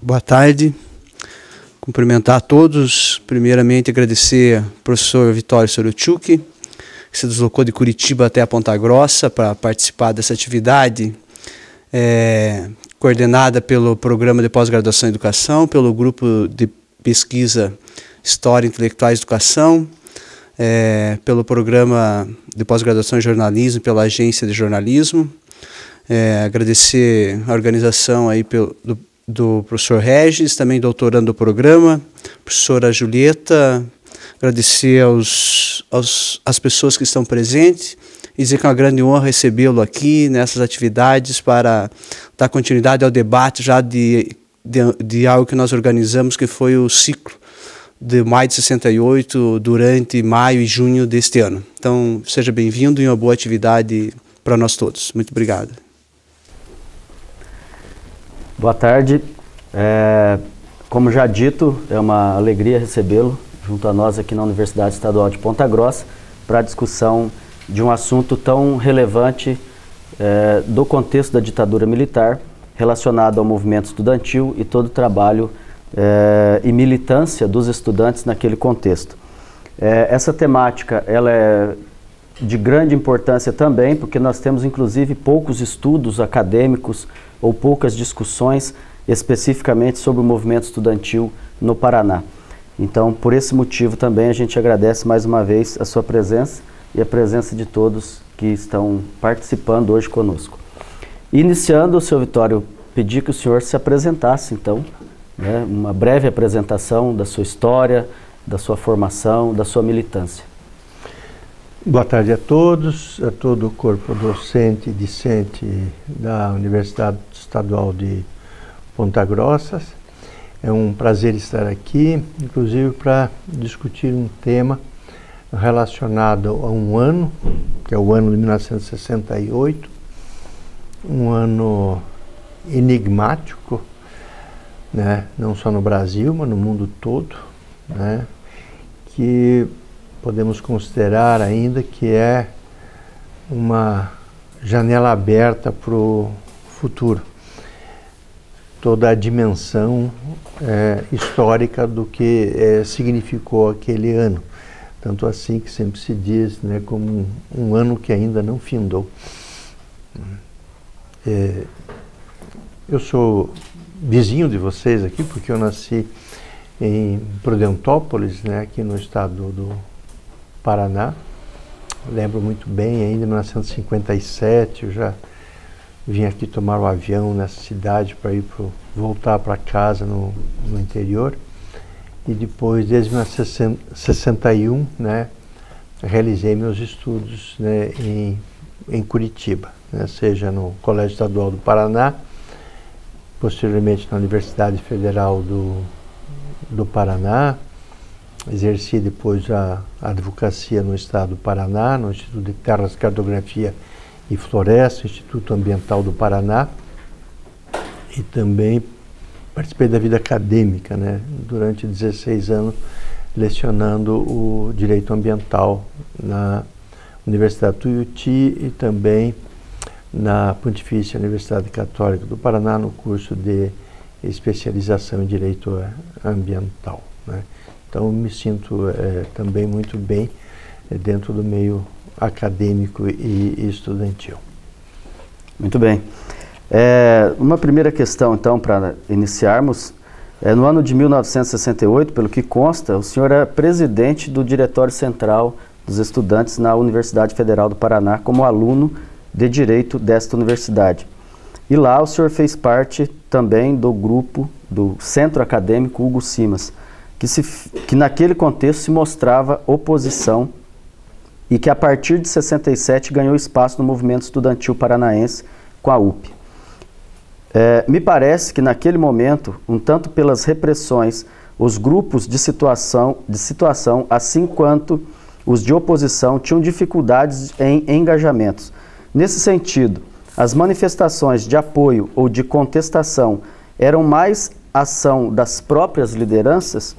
Boa tarde. Cumprimentar a todos. Primeiramente, agradecer ao professor Vitório Sorochuk, que se deslocou de Curitiba até a Ponta Grossa para participar dessa atividade, coordenada pelo Programa de Pós-Graduação em Educação, pelo Grupo de Pesquisa História, Intelectuais e Educação, pelo Programa de Pós-Graduação em Jornalismo, pela Agência de Jornalismo. Agradecer a organização aí do professor Regis, também doutorando do programa, professora Julieta, agradecer às pessoas que estão presentes e dizer que é uma grande honra recebê-lo aqui nessas atividades para dar continuidade ao debate já de algo que nós organizamos, que foi o ciclo de maio de 68, durante maio e junho deste ano. Então, seja bem-vindo e uma boa atividade para nós todos. Muito obrigado. Boa tarde. Como já dito, é uma alegria recebê-lo junto a nós aqui na Universidade Estadual de Ponta Grossa para a discussão de um assunto tão relevante do contexto da ditadura militar relacionado ao movimento estudantil e todo o trabalho e militância dos estudantes naquele contexto. Essa temática ela é de grande importância também, porque nós temos inclusive poucos estudos acadêmicos ou poucas discussões especificamente sobre o movimento estudantil no Paraná. Então, por esse motivo também a gente agradece mais uma vez a sua presença e a presença de todos que estão participando hoje conosco. Iniciando, senhor Vitório, pedi que o senhor se apresentasse, então, uma breve apresentação da sua história, da sua formação, da sua militância. Boa tarde a todos, a todo o corpo docente e discente da Universidade Estadual de Ponta Grossa. É um prazer estar aqui, inclusive para discutir um tema relacionado a um ano, que é o ano de 1968, um ano enigmático, né? Não só no Brasil, mas no mundo todo, né? Que podemos considerar ainda que é uma janela aberta para o futuro. Toda a dimensão histórica do que significou aquele ano. Tanto assim que sempre se diz, né, como um ano que ainda não findou. Eu sou vizinho de vocês aqui, porque eu nasci em Prudentópolis, né, aqui no estado do Paraná. Lembro muito bem, ainda em 1957, eu já vim aqui tomar o avião nessa cidade para voltar para casa no interior. E depois, desde 1961, né, realizei meus estudos, né, em Curitiba, né, seja no Colégio Estadual do Paraná, posteriormente na Universidade Federal do Paraná. Exerci depois a advocacia no estado do Paraná, no Instituto de Terras, Cartografia e Floresta, Instituto Ambiental do Paraná, e também participei da vida acadêmica, né, durante 16 anos, lecionando o direito ambiental na Universidade Tuiuti e também na Pontifícia Universidade Católica do Paraná, no curso de especialização em direito ambiental, né. Então, me sinto também muito bem dentro do meio acadêmico e estudantil. Muito bem. Uma primeira questão, então, para iniciarmos. No ano de 1968, pelo que consta, o senhor é presidente do Diretório Central dos Estudantes na Universidade Federal do Paraná, como aluno de Direito desta universidade. E lá o senhor fez parte também do grupo do Centro Acadêmico Hugo Simas, que naquele contexto se mostrava oposição e que a partir de 67 ganhou espaço no movimento estudantil paranaense com a UP. Me parece que naquele momento, um tanto pelas repressões, os grupos de situação, assim quanto os de oposição, tinham dificuldades em engajamentos. Nesse sentido, as manifestações de apoio ou de contestação eram mais ação das próprias lideranças?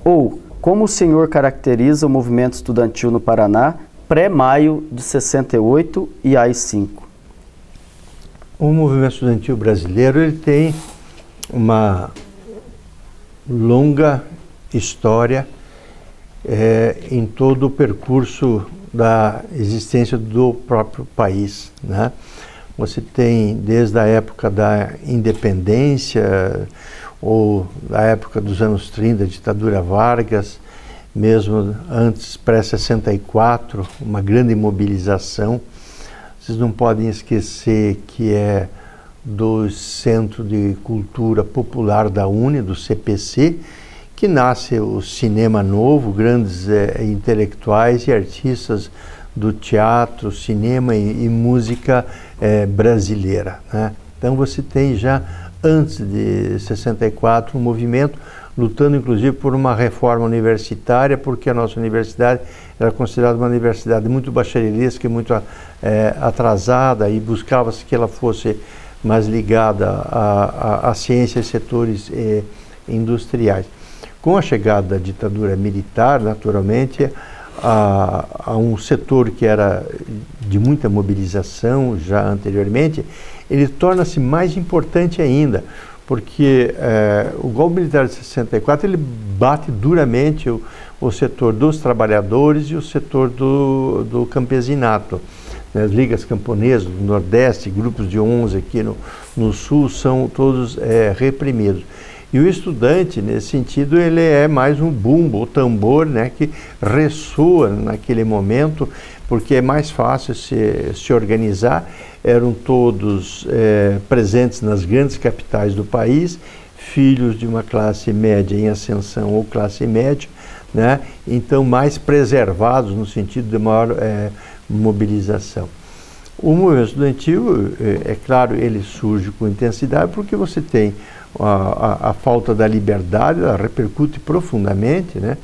Ou como o senhor caracteriza o movimento estudantil no Paraná pré-maio de 68 e AI-5? O movimento estudantil brasileiro ele tem uma longa história em todo o percurso da existência do próprio país, né? Você tem desde a época da independência, ou da época dos anos 30, ditadura Vargas, mesmo antes, pré-64, uma grande mobilização. Vocês não podem esquecer que é do Centro de Cultura Popular da UNE, do CPC, que nasce o cinema novo, grandes intelectuais e artistas do teatro, cinema e música brasileira, né? Então você tem já, antes de 64, um movimento lutando inclusive por uma reforma universitária, porque a nossa universidade era considerada uma universidade muito bacharelisca e muito atrasada, e buscava-se que ela fosse mais ligada à ciência e setores industriais. Com a chegada da ditadura militar, naturalmente, a um setor que era de muita mobilização já anteriormente, ele torna-se mais importante ainda, porque o golpe militar de 64 ele bate duramente o setor dos trabalhadores e o setor do campesinato. As ligas camponesas do Nordeste, grupos de 11 aqui no Sul, são todos reprimidos. E o estudante, nesse sentido, ele é mais um bumbo, o tambor, né, que ressoa naquele momento, porque é mais fácil se organizar. Eram todos presentes nas grandes capitais do país, filhos de uma classe média em ascensão ou classe média, né, então mais preservados no sentido de maior mobilização. O movimento estudantil, é claro, ele surge com intensidade porque você tem a falta da liberdade, ela repercute profundamente, né,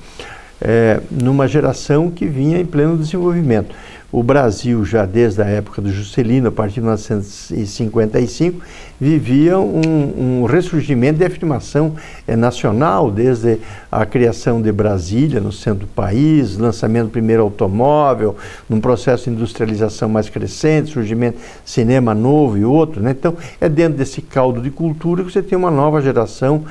numa geração que vinha em pleno desenvolvimento. O Brasil, já desde a época do Juscelino, a partir de 1955, vivia um ressurgimento de afirmação nacional, desde a criação de Brasília, no centro do país, lançamento do primeiro automóvel, num processo de industrialização mais crescente, surgimento de cinema novo e outro, né? Então, é dentro desse caldo de cultura que você tem uma nova geração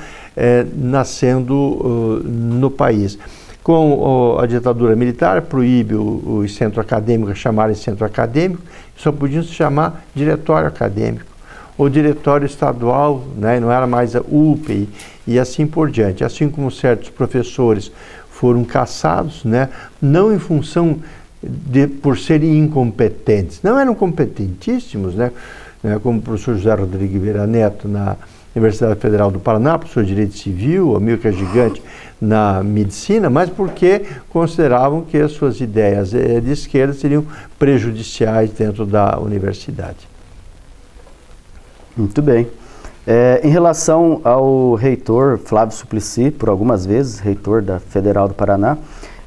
nascendo no país. Com a ditadura militar, proíbe os centros acadêmicos chamarem centro acadêmico, só podiam se chamar diretório acadêmico, ou diretório estadual, né, não era mais a UPE, e assim por diante. Assim como certos professores foram cassados, né, não em função por serem incompetentes, não eram competentíssimos, né, como o professor José Rodrigues Vieira Neto na Universidade Federal do Paraná, professor de Direito Civil, Amilcar Gigante na Medicina, mas porque consideravam que as suas ideias de esquerda seriam prejudiciais dentro da universidade. Muito bem. Em relação ao reitor Flávio Suplicy, por algumas vezes, reitor da Federal do Paraná,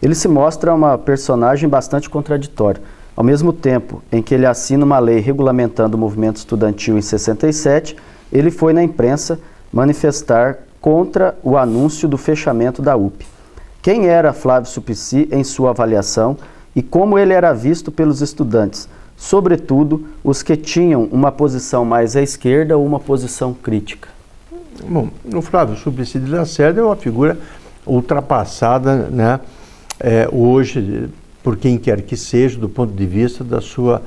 ele se mostra uma personagem bastante contraditória. Ao mesmo tempo em que ele assina uma lei regulamentando o movimento estudantil em 67, ele foi na imprensa manifestar contra o anúncio do fechamento da UPE. Quem era Flávio Suplicy em sua avaliação e como ele era visto pelos estudantes, sobretudo os que tinham uma posição mais à esquerda ou uma posição crítica? Bom, o Flávio Suplicy de Lacerda é uma figura ultrapassada, né, hoje, por quem quer que seja, do ponto de vista da sua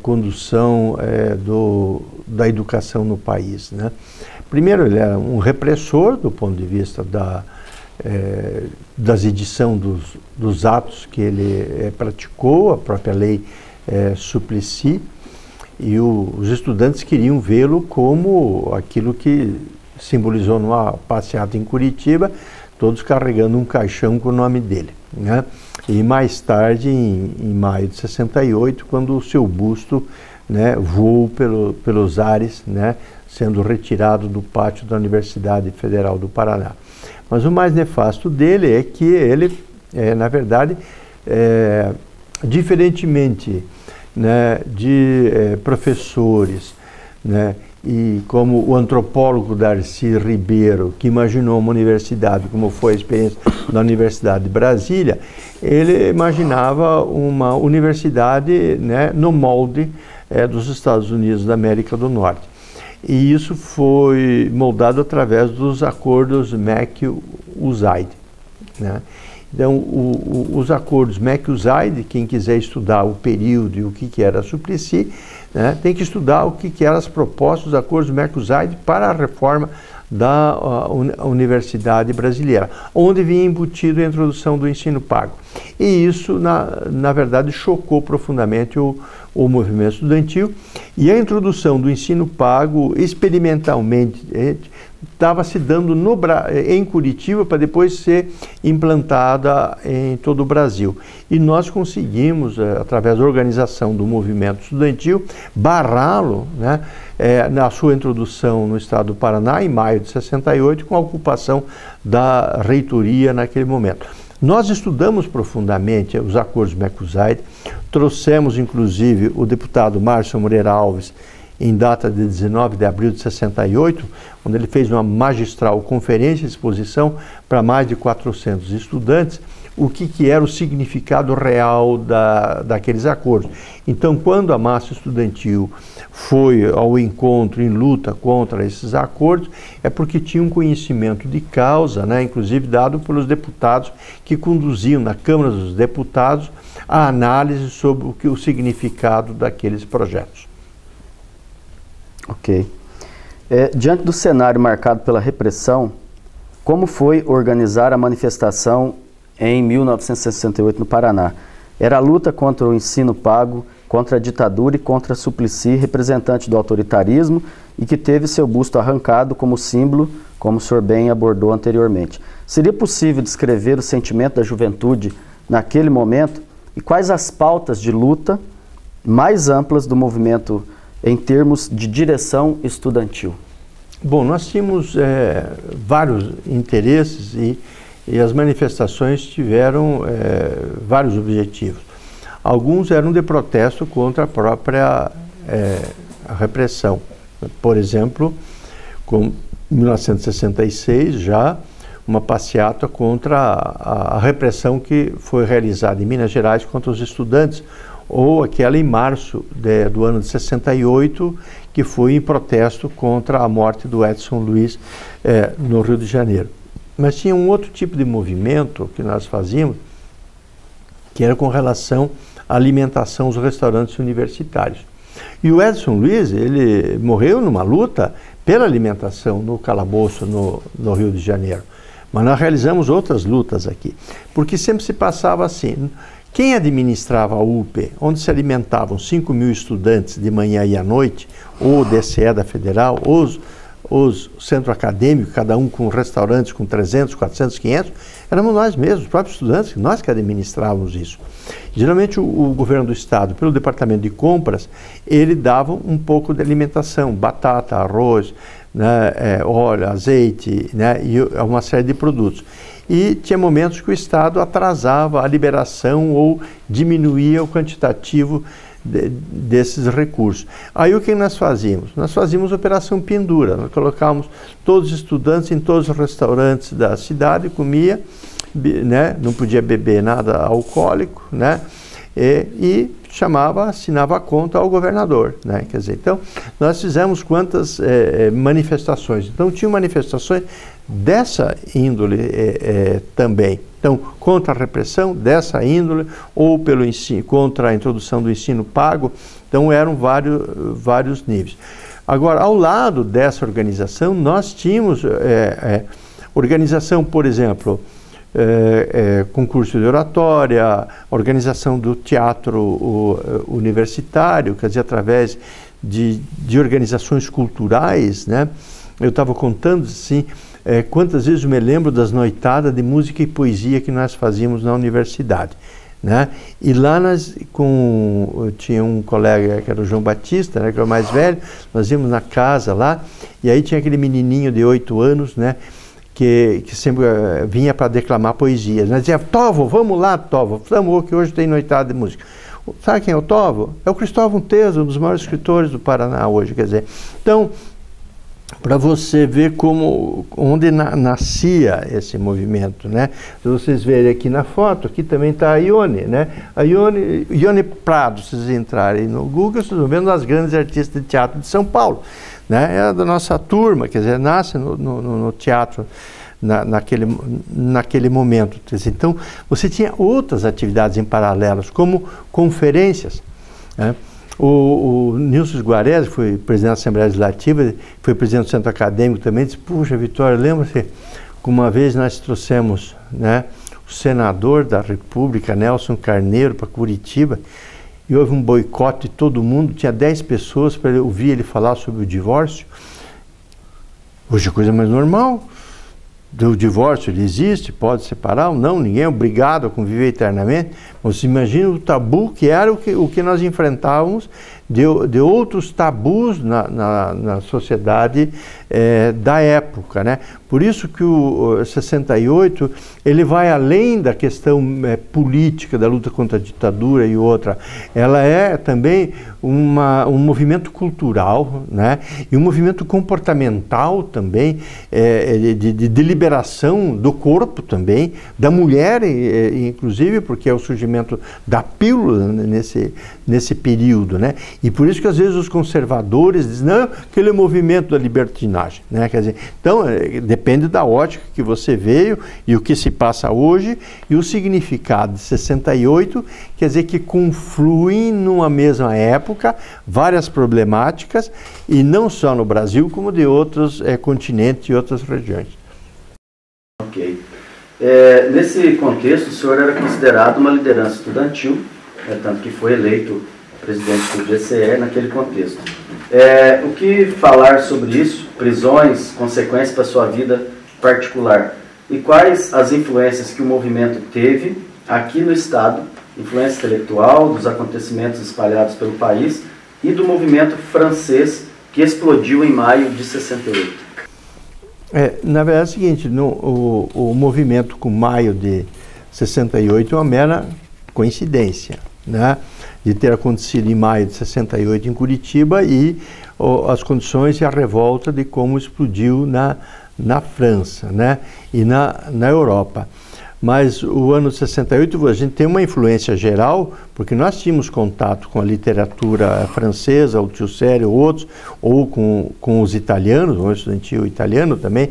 condução da educação no país, né? Primeiro, ele era um repressor do ponto de vista das edições dos atos que ele praticou, a própria lei Suplicy, e os estudantes queriam vê-lo como aquilo que simbolizou numa passeata em Curitiba, todos carregando um caixão com o nome dele, né? E mais tarde, em maio de 68, quando o seu busto, né, voou pelos ares, né, sendo retirado do pátio da Universidade Federal do Paraná. Mas o mais nefasto dele é que ele, na verdade, diferentemente, né, de professores, né, e como o antropólogo Darcy Ribeiro, que imaginou uma universidade, como foi a experiência da Universidade de Brasília, ele imaginava uma universidade, né, no molde dos Estados Unidos da América do Norte. e isso foi moldado através dos acordos MEC-USAID, né? Então, os acordos MEC-USAID, quem quiser estudar o período e o que era a Suplicy, né, tem que estudar o que eram as propostas dos acordos MEC-USAID para a reforma da Universidade Brasileira, onde vinha embutido a introdução do ensino pago. E isso, na verdade, chocou profundamente o movimento estudantil, e a introdução do ensino pago, experimentalmente, estava se dando em Curitiba para depois ser implantada em todo o Brasil. E nós conseguimos, através da organização do movimento estudantil, barrá-lo, né, na sua introdução no estado do Paraná, em maio de 68, com a ocupação da reitoria naquele momento. Nós estudamos profundamente os acordos MEC-USAID, trouxemos inclusive o deputado Márcio Moreira Alves, em data de 19 de abril de 68, onde ele fez uma magistral conferência de exposição para mais de 400 estudantes, o que era o significado real daqueles acordos. Então, quando a massa estudantil foi ao encontro em luta contra esses acordos, é porque tinha um conhecimento de causa, né, inclusive dado pelos deputados que conduziam na Câmara dos Deputados a análise sobre o significado daqueles projetos. Ok. Diante do cenário marcado pela repressão, como foi organizar a manifestação em 1968 no Paraná? Era a luta contra o ensino pago, contra a ditadura e contra a Suplicy, representante do autoritarismo, e que teve seu busto arrancado como símbolo, como o senhor bem abordou anteriormente. Seria possível descrever o sentimento da juventude naquele momento e quais as pautas de luta mais amplas do movimento em termos de direção estudantil? Bom, nós tínhamos vários interesses e as manifestações tiveram vários objetivos. Alguns eram de protesto contra a própria a repressão. Por exemplo, em 1966, já uma passeata contra a repressão que foi realizada em Minas Gerais contra os estudantes, ou aquela em março do ano de 68, que foi em protesto contra a morte do Edson Luiz no Rio de Janeiro. Mas tinha um outro tipo de movimento que nós fazíamos, que era com relação à alimentação dos restaurantes universitários. E o Edson Luiz, ele morreu numa luta pela alimentação no calabouço no Rio de Janeiro. Mas nós realizamos outras lutas aqui, porque sempre se passava assim: quem administrava a UPE, onde se alimentavam 5.000 estudantes de manhã e à noite, ou o DCE da Federal, os centros acadêmicos, cada um com restaurantes com 300, 400, 500, éramos nós mesmos, os próprios estudantes, nós que administrávamos isso. Geralmente o governo do estado, pelo departamento de compras, ele dava um pouco de alimentação, batata, arroz, né, óleo, azeite, né, e uma série de produtos. E tinha momentos que o estado atrasava a liberação ou diminuía o quantitativo desses recursos. Aí o que nós fazíamos? Nós fazíamos operação pendura, nós colocávamos todos os estudantes em todos os restaurantes da cidade, comia, né, não podia beber nada alcoólico, né, e assinava a conta ao governador, né? Quer dizer, então nós fizemos quantas manifestações. Então tinham manifestações dessa índole também. Então, contra a repressão dessa índole, ou pelo ensino, contra a introdução do ensino pago. Então eram vários níveis. Agora, ao lado dessa organização, nós tínhamos organização, por exemplo, concurso de oratória, organização do teatro universitário, quer dizer, através de organizações culturais, né? Eu estava contando assim, quantas vezes eu me lembro das noitadas de música e poesia que nós fazíamos na universidade, né? E lá tinha um colega que era o João Batista, né, que era o mais velho, nós íamos na casa lá, e aí tinha aquele menininho de 8 anos, né, que sempre vinha para declamar poesias. Nós dizíamos: Tovo, vamos lá, Tovo, vamos, que hoje tem noitada de música. Sabe quem é o Tovo? É o Cristóvão Teso, um dos maiores escritores do Paraná hoje, quer dizer. Então, para você ver onde nascia esse movimento, né? Se vocês verem aqui na foto, aqui também está a Ione, né? A Ione Prado, se vocês entrarem no Google, vocês vão vendo as grandes artistas de teatro de São Paulo, né? É da nossa turma, quer dizer, nasce no teatro naquele momento. Então, você tinha outras atividades em paralelos, como conferências, né? O Nilson Guarese, que foi presidente da Assembleia Legislativa, foi presidente do Centro Acadêmico também, disse: puxa, Vitória, lembra-se que uma vez nós trouxemos, né, o senador da República, Nelson Carneiro, para Curitiba, e houve um boicote de todo mundo, tinha 10 pessoas para ouvir ele falar sobre o divórcio. Hoje é coisa mais normal. O divórcio, ele existe, pode separar ou não, ninguém é obrigado a conviver eternamente. Mas imagina o tabu que era o que nós enfrentávamos de outros tabus na sociedade da época, né? Por isso que o 68, ele vai além da questão política, da luta contra a ditadura e outra. Ela é também um movimento cultural, né? E um movimento comportamental também, de liberação do corpo também, da mulher, inclusive, porque é o surgimento da pílula nesse período, né? E por isso que às vezes os conservadores dizem: não, aquele é o movimento da libertinagem, né? Quer dizer, então depende da ótica que você veio e o que se passa hoje, e o significado de 68, quer dizer que confluem numa mesma época várias problemáticas, e não só no Brasil, como de outros continentes e outras regiões. Ok. Nesse contexto, o senhor era considerado uma liderança estudantil, tanto que foi eleito presidente do GCE naquele contexto. O que falar sobre isso, prisões, consequências para a sua vida particular, e quais as influências que o movimento teve aqui no Estado, influência intelectual, dos acontecimentos espalhados pelo país e do movimento francês que explodiu em maio de 68? Na verdade é o seguinte, o movimento com maio de 68 é uma mera coincidência, né? De ter acontecido em maio de 68 em Curitiba e as condições e a revolta de como explodiu na França, né? E na Europa. Mas o ano de 68 a gente tem uma influência geral, porque nós tínhamos contato com a literatura francesa, o Tissot, outros, ou com os italianos, o estudantil italiano também,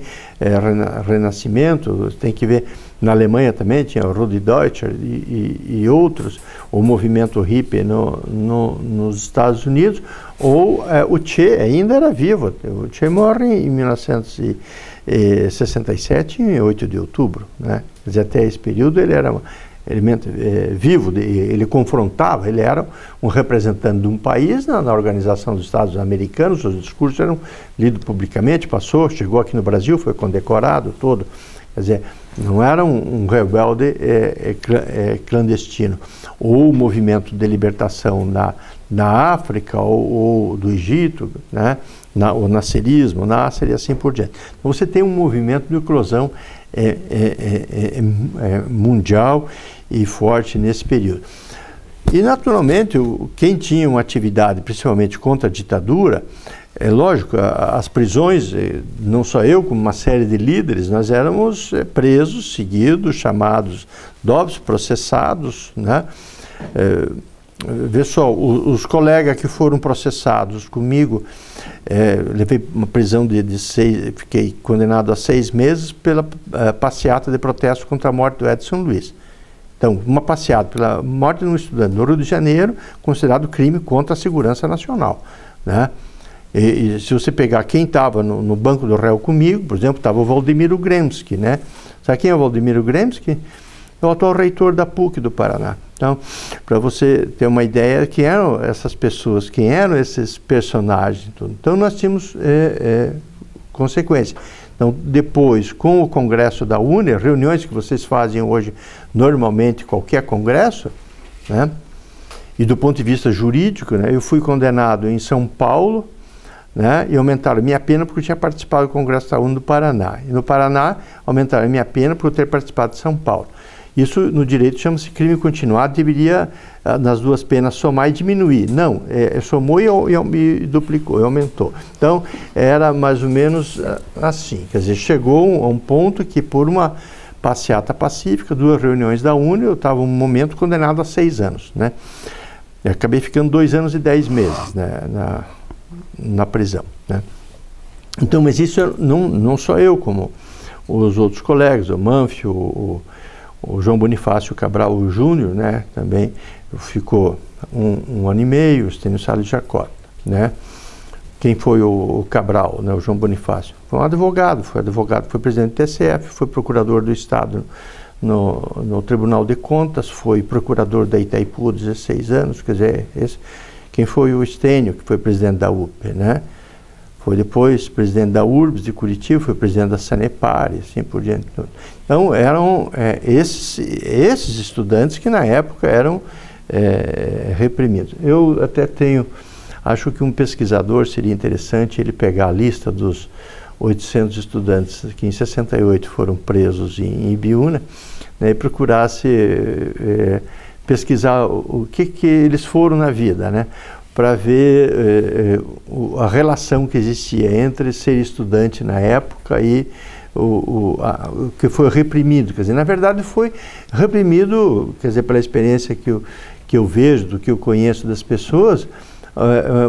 Renascimento, tem que ver, na Alemanha também tinha o Rudi Deutscher e outros, o movimento hippie nos Estados Unidos, ou o Che ainda era vivo, o Che morre em 1967, em 8 de outubro, né? Quer dizer, até esse período ele era elemento vivo, ele confrontava, ele era um representante de um país na Organização dos Estados Americanos, seus discursos eram lidos publicamente, chegou aqui no Brasil, foi condecorado todo, quer dizer, não era um rebelde clandestino. Ou o movimento de libertação na África ou do Egito, né? O nascerismo, Nasser e assim por diante. Então você tem um movimento de eclosão mundial e forte nesse período. E naturalmente, quem tinha uma atividade principalmente contra a ditadura, é lógico, as prisões, não só eu, como uma série de líderes, nós éramos presos, seguidos, chamados dóbitos, processados, né? Vê só, os colegas que foram processados comigo, levei uma prisão fiquei condenado a 6 meses pela passeata de protesto contra a morte do Edson Luiz. Então, uma passeata pela morte de um estudante no Rio de Janeiro, considerado crime contra a segurança nacional, né? E se você pegar quem estava no banco do réu comigo, por exemplo, estava o Valdemiro Gremski, né? Sabe quem é o Valdemiro Gremski? É o atual reitor da PUC do Paraná. Então, para você ter uma ideia, quem eram essas pessoas, quem eram esses personagens. Tudo. Então, nós tínhamos consequências. Então, depois, com o Congresso da UNE, reuniões que vocês fazem hoje, normalmente, qualquer congresso, né? E do ponto de vista jurídico, né? Eu fui condenado em São Paulo, né? E aumentaram minha pena porque eu tinha participado do Congresso da UNE do Paraná. E no Paraná, aumentaram minha pena por eu ter participado de São Paulo. Isso no direito chama-se crime continuado, deveria nas duas penas somar e diminuir. Não, somou e duplicou, e aumentou. Então, era mais ou menos assim, quer dizer, chegou a um ponto que por uma passeata pacífica, 2 reuniões da UNE, eu estava um momento condenado a 6 anos, né? Eu acabei ficando 2 anos e 10 meses, né, na prisão, né? Então, mas isso não só eu, como os outros colegas, o Manfio, o João Bonifácio Cabral Júnior, né, também ficou um ano e meio, o Estênio Salles Jacota, né? Quem foi o Cabral, né, o João Bonifácio? Foi um advogado, foi presidente do TSF, foi procurador do Estado no Tribunal de Contas, foi procurador da Itaipu 16 anos, quer dizer, quem foi o Estênio, que foi presidente da UP, né? Foi depois presidente da URBS de Curitiba, foi presidente da Sanepar e assim por diante. Então, eram esses estudantes que na época eram reprimidos. Eu até acho que um pesquisador seria interessante ele pegar a lista dos 800 estudantes que em 68 foram presos em Ibiúna, né, e procurasse pesquisar o que eles foram na vida, né? Para ver a relação que existia entre ser estudante na época e o que foi reprimido. Quer dizer, na verdade foi reprimido, quer dizer, pela experiência que eu vejo, do que eu conheço das pessoas,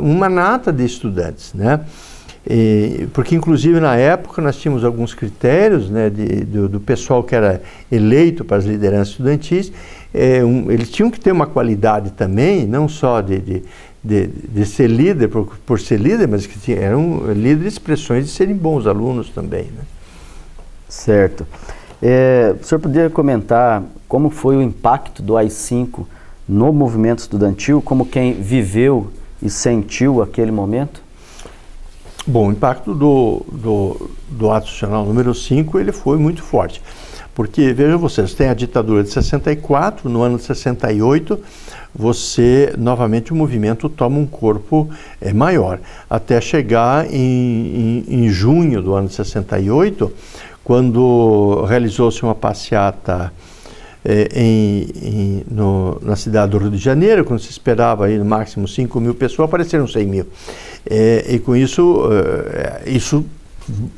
uma nata de estudantes, né? Porque inclusive na época nós tínhamos alguns critérios, né, do pessoal que era eleito para as lideranças estudantis, eles tinham que ter uma qualidade também, não só de ser líder por ser líder, mas que eram líderes expressões de serem bons alunos também, né? Certo. O senhor poderia comentar como foi o impacto do AI-5 no movimento estudantil, como quem viveu e sentiu aquele momento? Bom, o impacto do ato institucional número 5, ele foi muito forte. Porque, vejam vocês, tem a ditadura de 64, no ano de 68, novamente o movimento toma um corpo maior, até chegar em junho do ano de 68, quando realizou-se uma passeata na cidade do Rio de Janeiro, quando se esperava aí no máximo 5 mil pessoas, apareceram 100 mil. E com isso,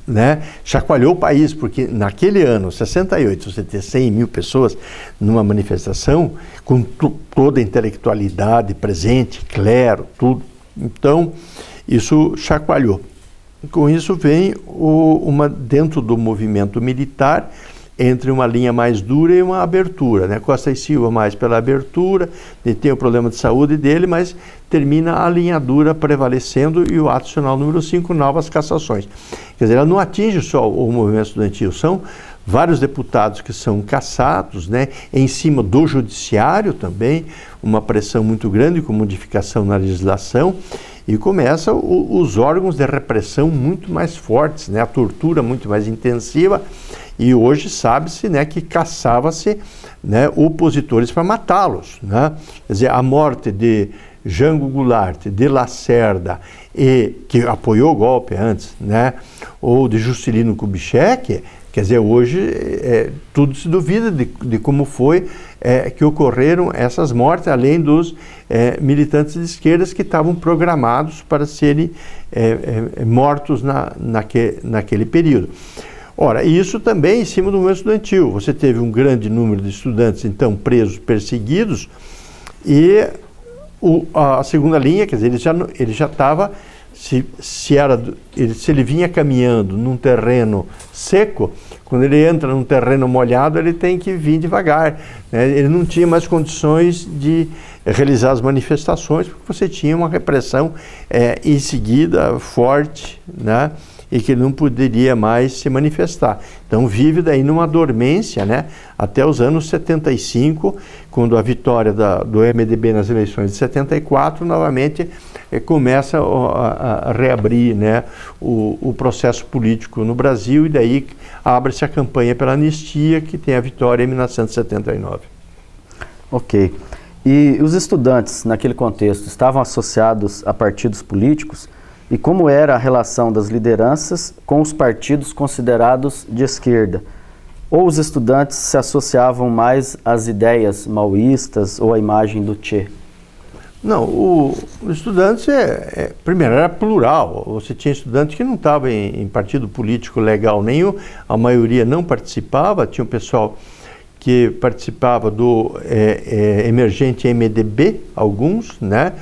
né, chacoalhou o país, porque naquele ano, 68, você ter 100 mil pessoas numa manifestação, com toda a intelectualidade presente, clero, tudo, então isso chacoalhou. Com isso vem dentro do movimento militar, entre uma linha mais dura e uma abertura, né? Costa e Silva mais pela abertura, ele tem o problema de saúde dele, mas termina a linha dura prevalecendo e o ato institucional número 5, novas cassações. Quer dizer, ela não atinge só o movimento estudantil, são vários deputados que são cassados, né? Em cima do judiciário também, uma pressão muito grande com modificação na legislação, e começa os órgãos de repressão muito mais fortes, né? A tortura muito mais intensiva. E hoje sabe-se, né, que caçava-se, né, opositores para matá-los, né? Quer dizer, a morte de Jango Goulart, de Lacerda, que apoiou o golpe antes, né, ou de Juscelino Kubitschek, quer dizer, hoje tudo se duvida de como foi que ocorreram essas mortes, além dos militantes de esquerdas que estavam programados para serem mortos naquele período. Ora, isso também em cima do movimento estudantil. Você teve um grande número de estudantes, então, presos, perseguidos, e a segunda linha, quer dizer, ele já estava, se ele vinha caminhando num terreno seco, quando ele entra num terreno molhado, ele tem que vir devagar, né? Ele não tinha mais condições de realizar as manifestações, porque você tinha uma repressão em seguida forte, né? E que ele não poderia mais se manifestar. Então vive daí numa dormência, né, até os anos 75, quando a vitória do MDB nas eleições de 74, novamente começa a reabrir, né, o processo político no Brasil, e daí abre-se a campanha pela anistia, que tem a vitória em 1979. Ok. E os estudantes, naquele contexto, estavam associados a partidos políticos? E como era a relação das lideranças com os partidos considerados de esquerda? Ou os estudantes se associavam mais às ideias maoístas ou à imagem do Che? Não, os estudantes, primeiro, era plural. Você tinha estudantes que não estavam em partido político legal nenhum, a maioria não participava, tinha um pessoal que participava do emergente MDB, alguns, né?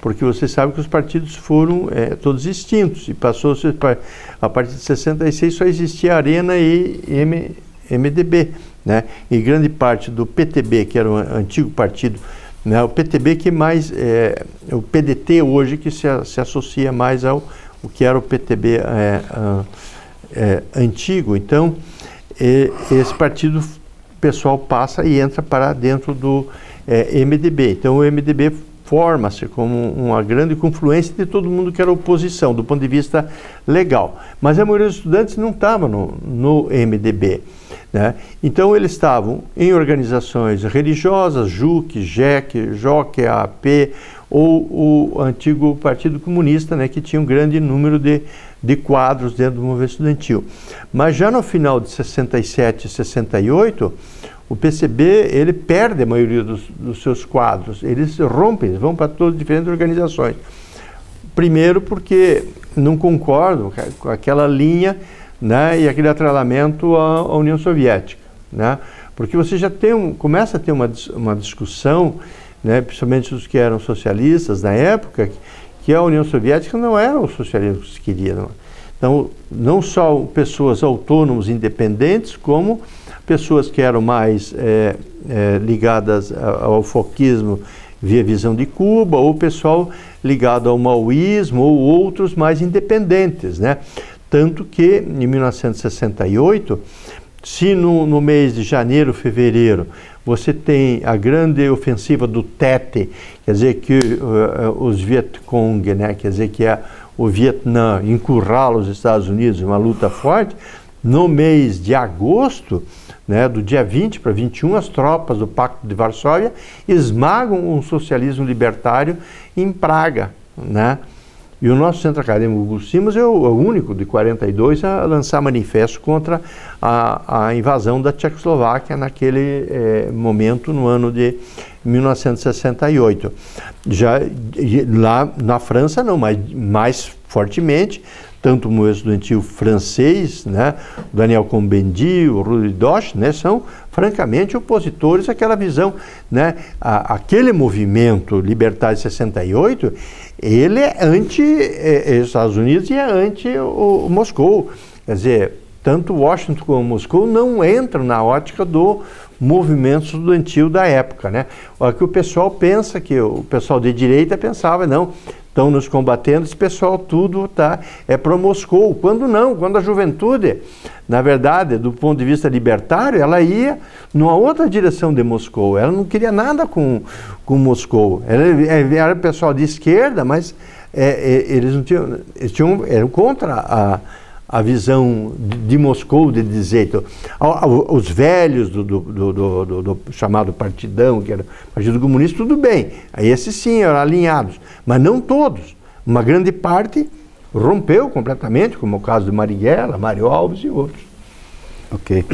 Porque você sabe que os partidos foram todos extintos, e passou-se, a partir de 66 só existia Arena e MDB, né? E grande parte do PTB, que era o antigo partido, né? O PTB que mais, o PDT hoje que se associa mais ao o que era o PTB antigo. Então, esse partido pessoal passa e entra para dentro do MDB. Então, o MDB forma-se como uma grande confluência de todo mundo que era oposição, do ponto de vista legal. Mas a maioria dos estudantes não estava no MDB, né? Então, eles estavam em organizações religiosas, JUC, JEC, JOC, AAP, ou o antigo Partido Comunista, né, que tinha um grande número de quadros dentro do movimento estudantil. Mas já no final de 67 e 68, o PCB, ele perde a maioria dos seus quadros, eles rompem, eles vão para todas as diferentes organizações. Primeiro porque não concordam com aquela linha, né, e aquele atrelamento à União Soviética, né, porque você já começa a ter uma discussão, né, principalmente os que eram socialistas na época, que a União Soviética não era o socialismo que se queria. Não. Então, não só pessoas autônomas, independentes, como pessoas que eram mais ligadas ao foquismo via visão de Cuba, ou pessoal ligado ao maoísmo, ou outros mais independentes, né? Tanto que, em 1968, se no mês de janeiro, fevereiro, você tem a grande ofensiva do Tet, quer dizer que os Vietcong, né, quer dizer que o Vietnã encurrala os Estados Unidos, uma luta forte, no mês de agosto, né, do dia 20 para 21, as tropas do Pacto de Varsóvia esmagam um socialismo libertário em Praga, né? E o nosso Centro Acadêmico Hugo Simões é o único de 42 a lançar manifesto contra a invasão da Tchecoslováquia naquele momento, no ano de 1968. Já lá na França não, mas mais fortemente, tanto o movimento estudantil francês, né, Daniel Cohn-Bendit, o Rudi Dutch, né, são francamente opositores àquela visão, né? Aquele movimento libertário de 68, ele é anti-Estados Unidos e é anti Moscou. Quer dizer, tanto Washington como Moscou não entram na ótica do movimento estudantil da época, né? O que o pessoal pensa, que o pessoal de direita pensava, não, estão nos combatendo, esse pessoal tudo é pro Moscou. Quando não, quando a juventude, na verdade, do ponto de vista libertário, ela ia numa outra direção de Moscou, ela não queria nada com Moscou, era o pessoal de esquerda, mas eles eram contra a visão de Moscou, de dizer, então, os velhos do chamado partidão, que era o Partido Comunista, tudo bem, aí esses sim eram alinhados, mas não todos. Uma grande parte rompeu completamente, como o caso de Marighella, Mário Alves e outros. Ok.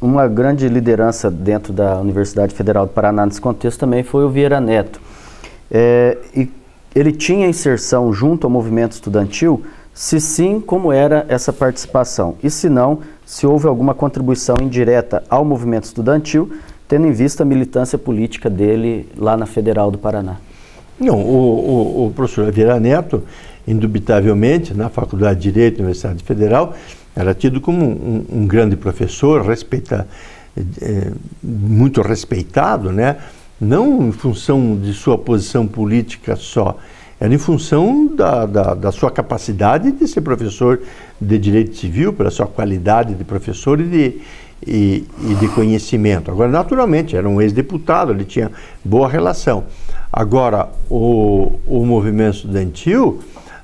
Uma grande liderança dentro da Universidade Federal do Paraná nesse contexto também foi o Vieira Neto. E ele tinha inserção junto ao movimento estudantil? Se sim, como era essa participação? E se não, se houve alguma contribuição indireta ao movimento estudantil, tendo em vista a militância política dele lá na Federal do Paraná? Não, o professor Vieira Neto, indubitavelmente, na Faculdade de Direito da Universidade Federal, era tido como um grande professor, muito respeitado, né? Não em função de sua posição política só, era em função da sua capacidade de ser professor de Direito Civil, pela sua qualidade de professor e de conhecimento. Agora, naturalmente, era um ex-deputado, ele tinha boa relação. Agora, o movimento estudantil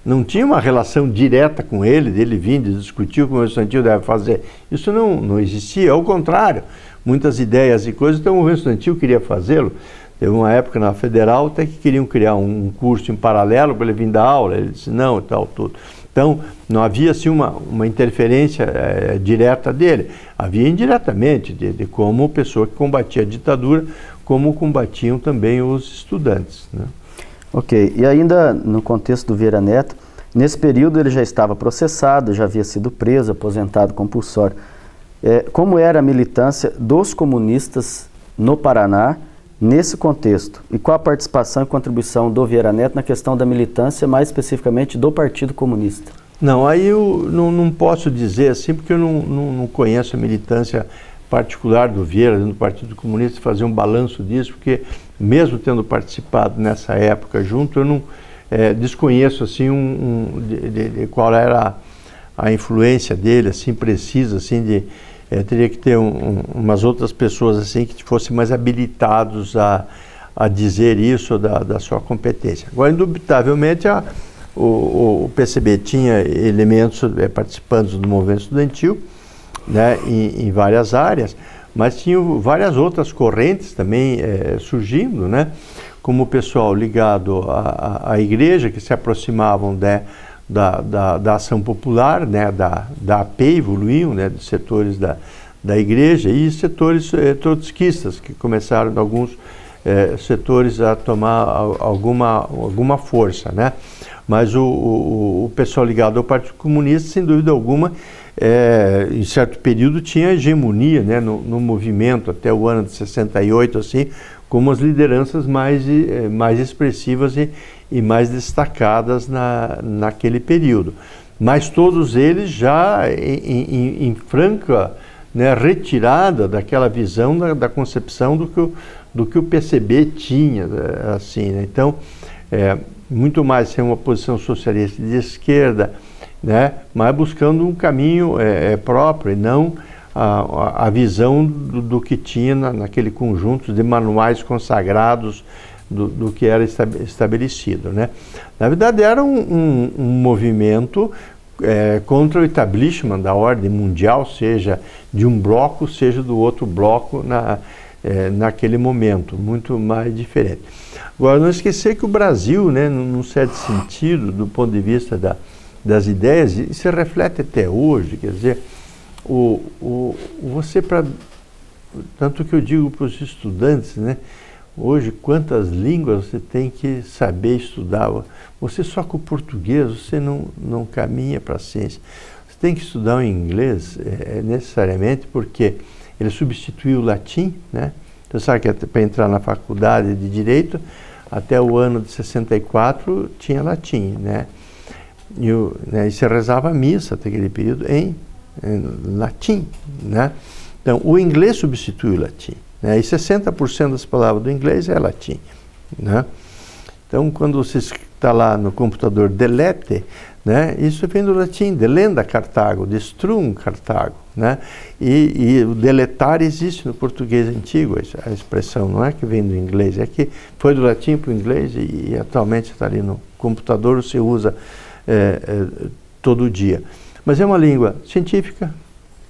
não tinha uma relação direta com ele, dele vindo e discutir o que o movimento estudantil deve fazer. Isso não existia, ao contrário. Muitas ideias e coisas, então o movimento estudantil queria fazê-lo. Teve uma época na Federal até que queriam criar um curso em paralelo para ele vir dar aula. Ele disse não e tal, tudo. Então, não havia assim uma interferência direta dele. Havia indiretamente, de como pessoa que combatia a ditadura, como combatiam também os estudantes, né? Ok, e ainda no contexto do Vieira Neto, nesse período ele já estava processado, já havia sido preso, aposentado compulsório. Como era a militância dos comunistas no Paraná nesse contexto? E qual a participação e contribuição do Vieira Neto na questão da militância, mais especificamente do Partido Comunista? Não, aí eu não posso dizer assim, porque eu não conheço a militância particular do Vieira, do Partido Comunista, fazer um balanço disso, porque mesmo tendo participado nessa época junto, eu não desconheço assim de qual era a influência dele, assim, precisa, assim, teria que ter umas outras pessoas assim que fossem mais habilitados a dizer isso da sua competência. Agora, indubitavelmente, o PCB tinha elementos participantes do movimento estudantil, né, em várias áreas, mas tinham várias outras correntes também surgindo, né, como o pessoal ligado à igreja, que se aproximavam da ação popular, né, da AP, evoluíam, né, dos setores da igreja, e setores trotskistas, que começaram em alguns setores a tomar alguma força, né? Mas o pessoal ligado ao Partido Comunista, sem dúvida alguma, em certo período tinha hegemonia, né, no movimento, até o ano de 68, assim, como as lideranças mais expressivas e mais destacadas naquele período. Mas todos eles já em franca, né, retirada daquela visão da concepção do que o PCB tinha, assim, né? Então, muito mais ser uma posição socialista de esquerda, né, mas buscando um caminho próprio e não a visão do que tinha naquele conjunto de manuais consagrados do que era estabelecido, né? Na verdade, era um movimento contra o establishment da ordem mundial, seja de um bloco, seja do outro bloco naquele momento, muito mais diferente. Agora, não esquecer que o Brasil, né, num certo sentido, do ponto de vista das ideias, e se reflete até hoje, quer dizer, tanto que eu digo para os estudantes, né, hoje, quantas línguas você tem que saber estudar? Você só com o português, você não caminha para a ciência. Você tem que estudar o inglês, necessariamente, porque ele substituiu o latim, né? Você sabe que para entrar na faculdade de Direito, até o ano de 64, tinha latim, né? E se rezava a missa até aquele período em latim, né? Então, o inglês substitui o latim, né? E 60% das palavras do inglês é latim, né? Então, quando você está lá no computador delete, né, isso vem do latim, delenda Cartago, destruam Cartago, né? E o deletar existe no português antigo, a expressão não é que vem do inglês, é que foi do latim para o inglês e atualmente está ali no computador, você usa todo dia. Mas é uma língua científica,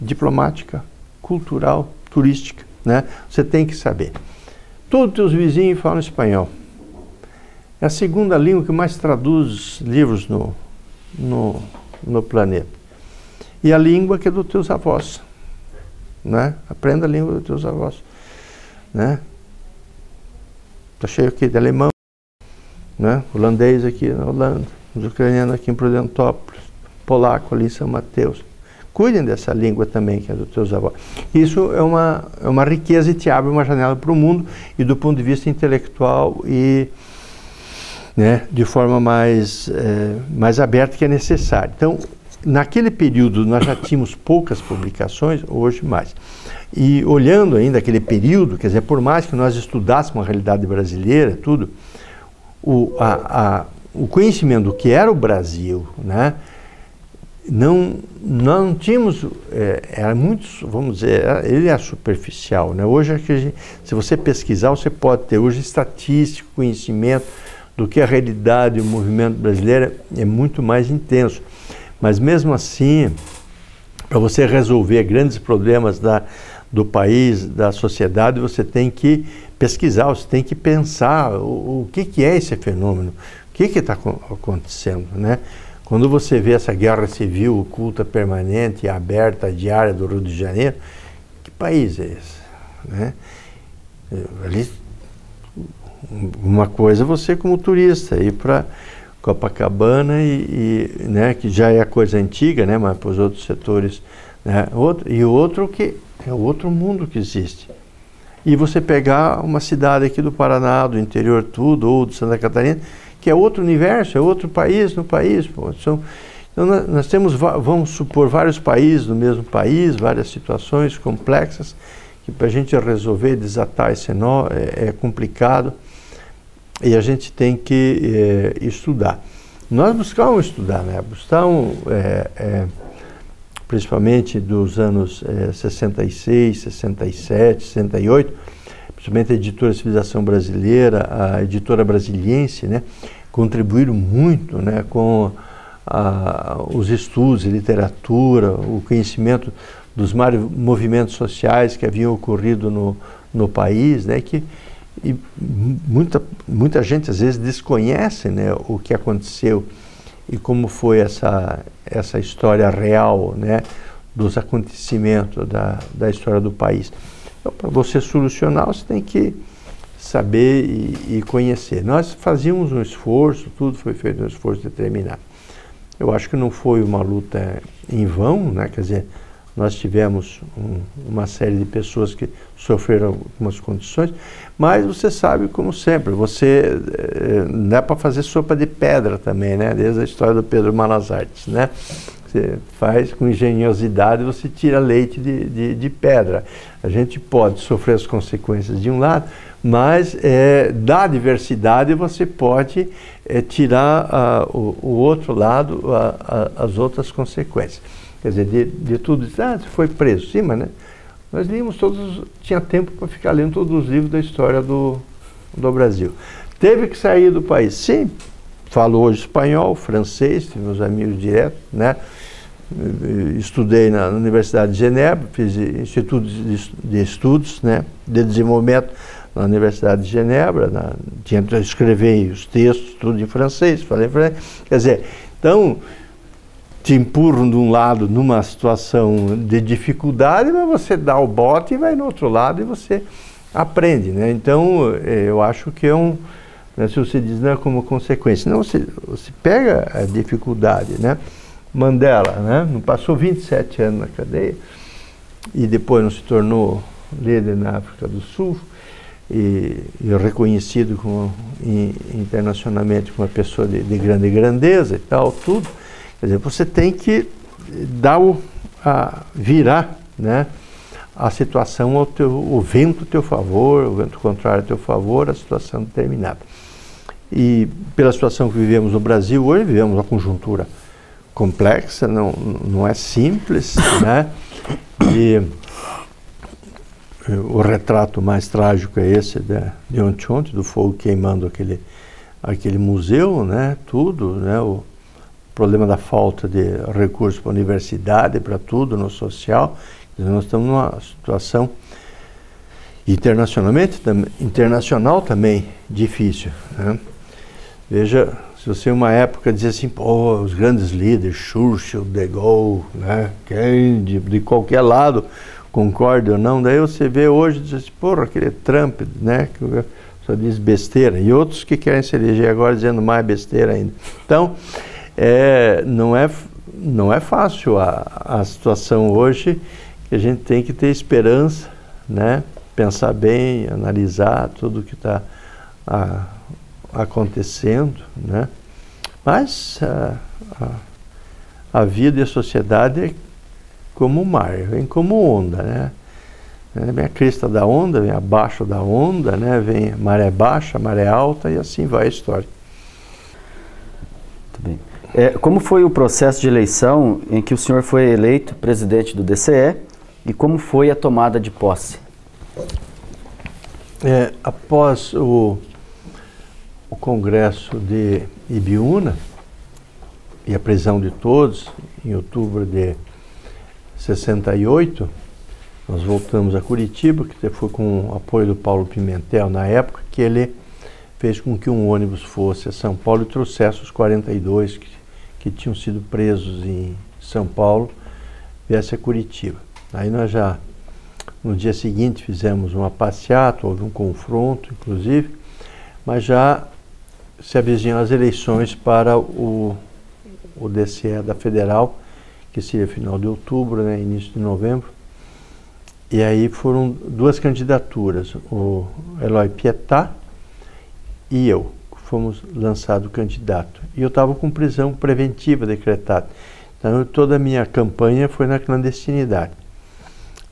diplomática, cultural, turística, né? Você tem que saber. Todos os teus vizinhos falam espanhol. É a segunda língua que mais traduz livros no planeta. E a língua que é dos teus avós, né? Aprenda a língua dos teus avós, né? Está cheio aqui de alemão, né? Holandês aqui na Holanda, os ucranianos aqui em Prudentópolis, polaco ali em São Mateus. Cuidem dessa língua também, que é dos teus avós. Isso é uma riqueza e te abre uma janela para o mundo, e do ponto de vista intelectual e, né, de forma mais aberta, que é necessário. Então, naquele período nós já tínhamos poucas publicações, hoje mais. E olhando ainda aquele período, quer dizer, por mais que nós estudássemos a realidade brasileira, tudo, o conhecimento do que era o Brasil, né, não tínhamos, era muito, vamos dizer, ele é superficial, né? Hoje, se você pesquisar, você pode ter hoje estatístico, conhecimento do que a realidade e o movimento brasileiro é muito mais intenso. Mas mesmo assim, para você resolver grandes problemas do país, da sociedade, você tem que pesquisar, você tem que pensar o que é esse fenômeno, o que está acontecendo, né? Quando você vê essa guerra civil oculta, permanente, aberta, diária do Rio de Janeiro, que país é esse, né? Ali, uma coisa você como turista ir para Copacabana né, que já é coisa antiga, né, mas para os outros setores, né, outro que é outro mundo que existe. E você pegar uma cidade aqui do Paraná, do interior tudo, ou de Santa Catarina, que é outro universo, é outro país no país. Pô. Então nós temos, vamos supor, vários países no mesmo país, várias situações complexas, que para a gente resolver, desatar esse nó é complicado, e a gente tem que estudar. Nós buscamos estudar, né? Buscamos, principalmente dos anos 66, 67, 68, principalmente a editora Civilização Brasileira, a editora Brasiliense, né? Contribuíram muito, né? Com os estudos de literatura, o conhecimento dos vários movimentos sociais que haviam ocorrido no país, né? E muita gente às vezes desconhece, né, o que aconteceu e como foi essa história real, né, dos acontecimentos da história do país. Então, para você solucionar, você tem que saber e conhecer. Nós fazíamos um esforço, tudo foi feito um esforço determinado. Eu acho que não foi uma luta em vão, né, quer dizer, nós tivemos uma série de pessoas que sofreram algumas condições, mas você sabe, como sempre, você não é para fazer sopa de pedra também, né? Desde a história do Pedro Malas Artes, né? Você faz com engenhosidade, você tira leite de pedra. A gente pode sofrer as consequências de um lado, mas da diversidade você pode tirar o outro lado, as outras consequências. Quer dizer, de tudo isso, você foi preso, sim, mas né, nós líamos tinha tempo para ficar lendo todos os livros da história do Brasil. Teve que sair do país, sim, falo hoje espanhol, francês, tive meus amigos direto, né? Estudei na Universidade de Genebra, fiz instituto de estudos, né, de desenvolvimento na Universidade de Genebra, tinha que escrever os textos, tudo em francês, falei francês, quer dizer, então te empurram de um lado numa situação de dificuldade, mas você dá o bote e vai no outro lado e você aprende, né? Então, eu acho que né, se você diz, não é como consequência, não, você pega a dificuldade, né? Mandela, né? Não passou 27 anos na cadeia e depois não se tornou líder na África do Sul e reconhecido internacionalmente como uma pessoa de grande grandeza e tal, tudo. Quer dizer, você tem que virar, né, a situação o vento a teu favor, o vento contrário a teu favor, a situação determinada. E pela situação que vivemos no Brasil hoje, vivemos uma conjuntura complexa, não é simples, né? E o retrato mais trágico é esse de ontem, do fogo queimando aquele museu, né? Tudo, né? O problema da falta de recursos para a universidade, para tudo, no social. Nós estamos numa situação internacional também difícil, né? Veja, se você uma época dizia assim, pô, os grandes líderes, Churchill, De Gaulle, né? Quem de qualquer lado concorda ou não, daí você vê hoje, diz assim, porra, aquele Trump, né? Que só diz besteira, e outros que querem se eleger agora dizendo mais besteira ainda. Então, não é fácil a situação hoje, que a gente tem que ter esperança, né? Pensar bem, analisar tudo o que está acontecendo, né? Mas a vida e a sociedade é como o mar, vem como onda, né? Vem a crista da onda, vem abaixo da onda, né? Vem maré baixa, maré alta e assim vai a história. Muito bem. Como foi o processo de eleição em que o senhor foi eleito presidente do DCE e como foi a tomada de posse? Após o Congresso de Ibiúna e a prisão de todos, em outubro de 68, Nós voltamos a Curitiba, que foi com o apoio do Paulo Pimentel na época, que ele fez com que um ônibus fosse a São Paulo e trouxesse os 42 que tinham sido presos em São Paulo, viesse a Curitiba. Aí nós já, no dia seguinte, fizemos uma passeata, houve um confronto, inclusive, mas já se avizinham as eleições para o DCE da Federal, que seria final de outubro, né, início de novembro. E aí foram duas candidaturas, o Eloy Pietá e eu, fomos lançados candidato. E eu estava com prisão preventiva decretada. Então toda a minha campanha foi na clandestinidade.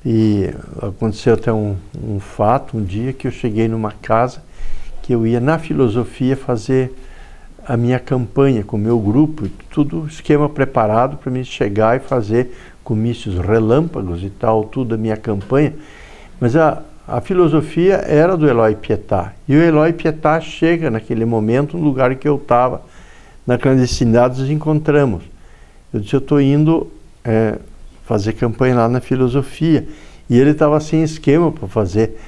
E aconteceu até um fato, um dia que eu cheguei numa casa que eu ia na filosofia fazer a minha campanha com o meu grupo, tudo esquema preparado para mim chegar e fazer comícios relâmpagos e tal, tudo a minha campanha. Mas a filosofia era do Eloy Pietá. E o Eloy Pietá chega naquele momento no lugar que eu estava, na clandestinidade, nos encontramos. Eu disse, eu estou indo fazer campanha lá na filosofia. E ele estava sem esquema para fazer.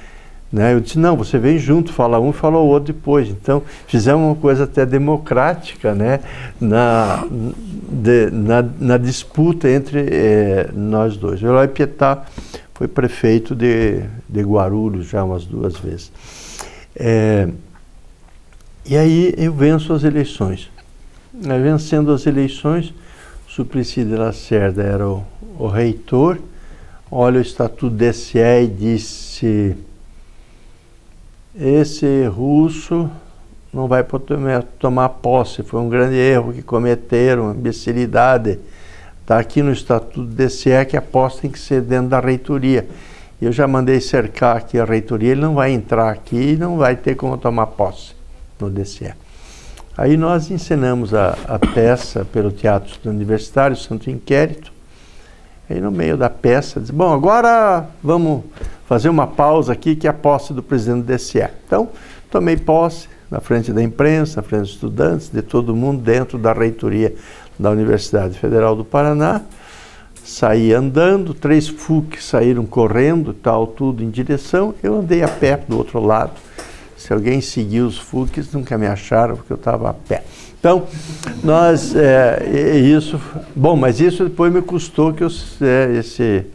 Né? Eu disse, não, você vem junto, fala um e fala o outro depois. Então, fizemos uma coisa até democrática, né? na disputa entre nós dois. O Eloy Pietá foi prefeito de Guarulhos já umas 2 vezes. E aí eu venço as eleições. Vencendo as eleições, Suplicy de Lacerda era o reitor, olha o estatuto do DCE e disse: esse russo não vai poder tomar posse, foi um grande erro que cometeram, imbecilidade. Está aqui no estatuto do DCE que a posse tem que ser dentro da reitoria. Eu já mandei cercar aqui a reitoria, ele não vai entrar aqui e não vai ter como tomar posse no DCE. Aí nós encenamos a peça pelo Teatro Universitário, Santo Inquérito. Aí no meio da peça, diz, bom, agora vamos fazer uma pausa aqui, que é a posse do presidente do DCE. Então, tomei posse na frente da imprensa, na frente dos estudantes, de todo mundo, dentro da reitoria da Universidade Federal do Paraná. Saí andando, 3 FUC saíram correndo, tal, tudo em direção. Eu andei a pé do outro lado. Se alguém seguiu os FUCs, nunca me acharam, porque eu estava a pé. Então, nós, isso... Bom, mas isso depois me custou que esse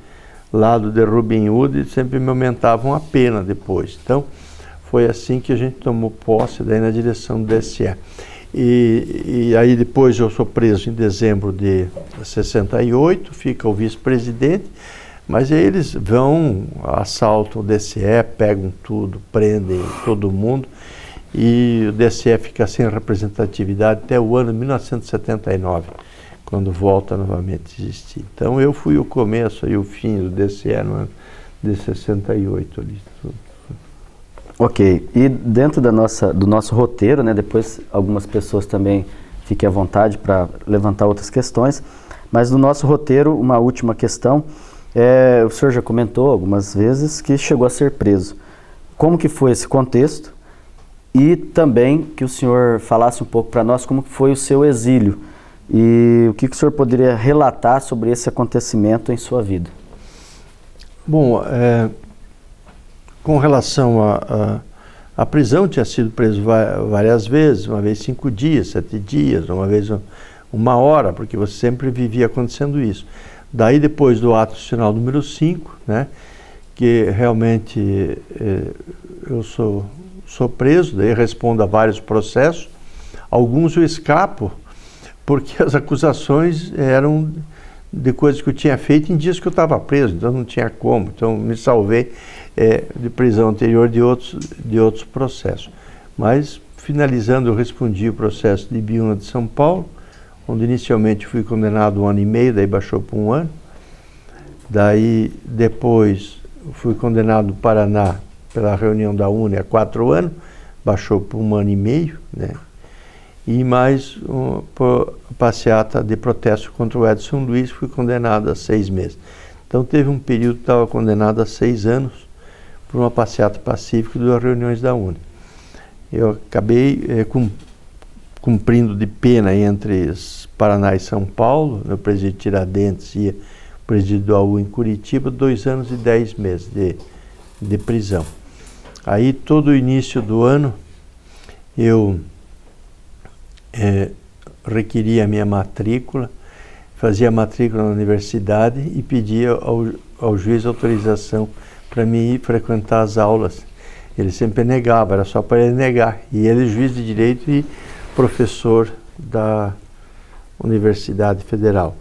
lado de Robin Hood sempre me aumentavam a pena depois. Então, foi assim que a gente tomou posse daí na direção do DCE. E aí depois eu sou preso em dezembro de 68, fica o vice-presidente, mas aí eles vão, assaltam o DCE, pegam tudo, prendem todo mundo, e o DCE fica sem representatividade até o ano de 1979, quando volta novamente a existir. Então eu fui o começo e o fim do DCE no ano de 68 ali. Ok, e dentro do nosso roteiro, né, depois algumas pessoas também fiquem à vontade para levantar outras questões, mas no nosso roteiro, uma última questão, o senhor já comentou algumas vezes que chegou a ser preso. Como que foi esse contexto? E também que o senhor falasse um pouco para nós como que foi o seu exílio e o que o senhor poderia relatar sobre esse acontecimento em sua vida. Bom, com relação à prisão, tinha sido preso várias vezes, uma vez 5 dias, 7 dias, uma vez 1 hora, porque você sempre vivia acontecendo isso. Daí depois do ato institucional número 5, né, que realmente eu sou preso, daí respondo a vários processos, alguns eu escapo, porque as acusações eram de coisas que eu tinha feito em dias que eu estava preso, então não tinha como, então me salvei de prisão anterior de outros processos. Mas, finalizando, eu respondi o processo de Ibiúna de São Paulo, onde inicialmente fui condenado 1 ano e meio, daí baixou para 1 ano. Daí, depois, fui condenado no Paraná pela reunião da UNE a 4 anos, baixou para 1 ano e meio, né? E mais por passeata de protesto contra o Edson Luiz, fui condenado a 6 meses. Então teve um período que estava condenado a 6 anos por uma passeata pacífica e 2 reuniões da UNE. Eu acabei cumprindo de pena entre Paraná e São Paulo, no presídio Tiradentes ia presídio do AU em Curitiba, 2 anos e 10 meses de prisão. Aí, todo o início do ano, eu requeria a minha matrícula, fazia a matrícula na universidade e pedia ao juiz autorização para mim ir frequentar as aulas. Ele sempre negava, era só para ele negar. E ele é juiz de direito e professor da Universidade Federal.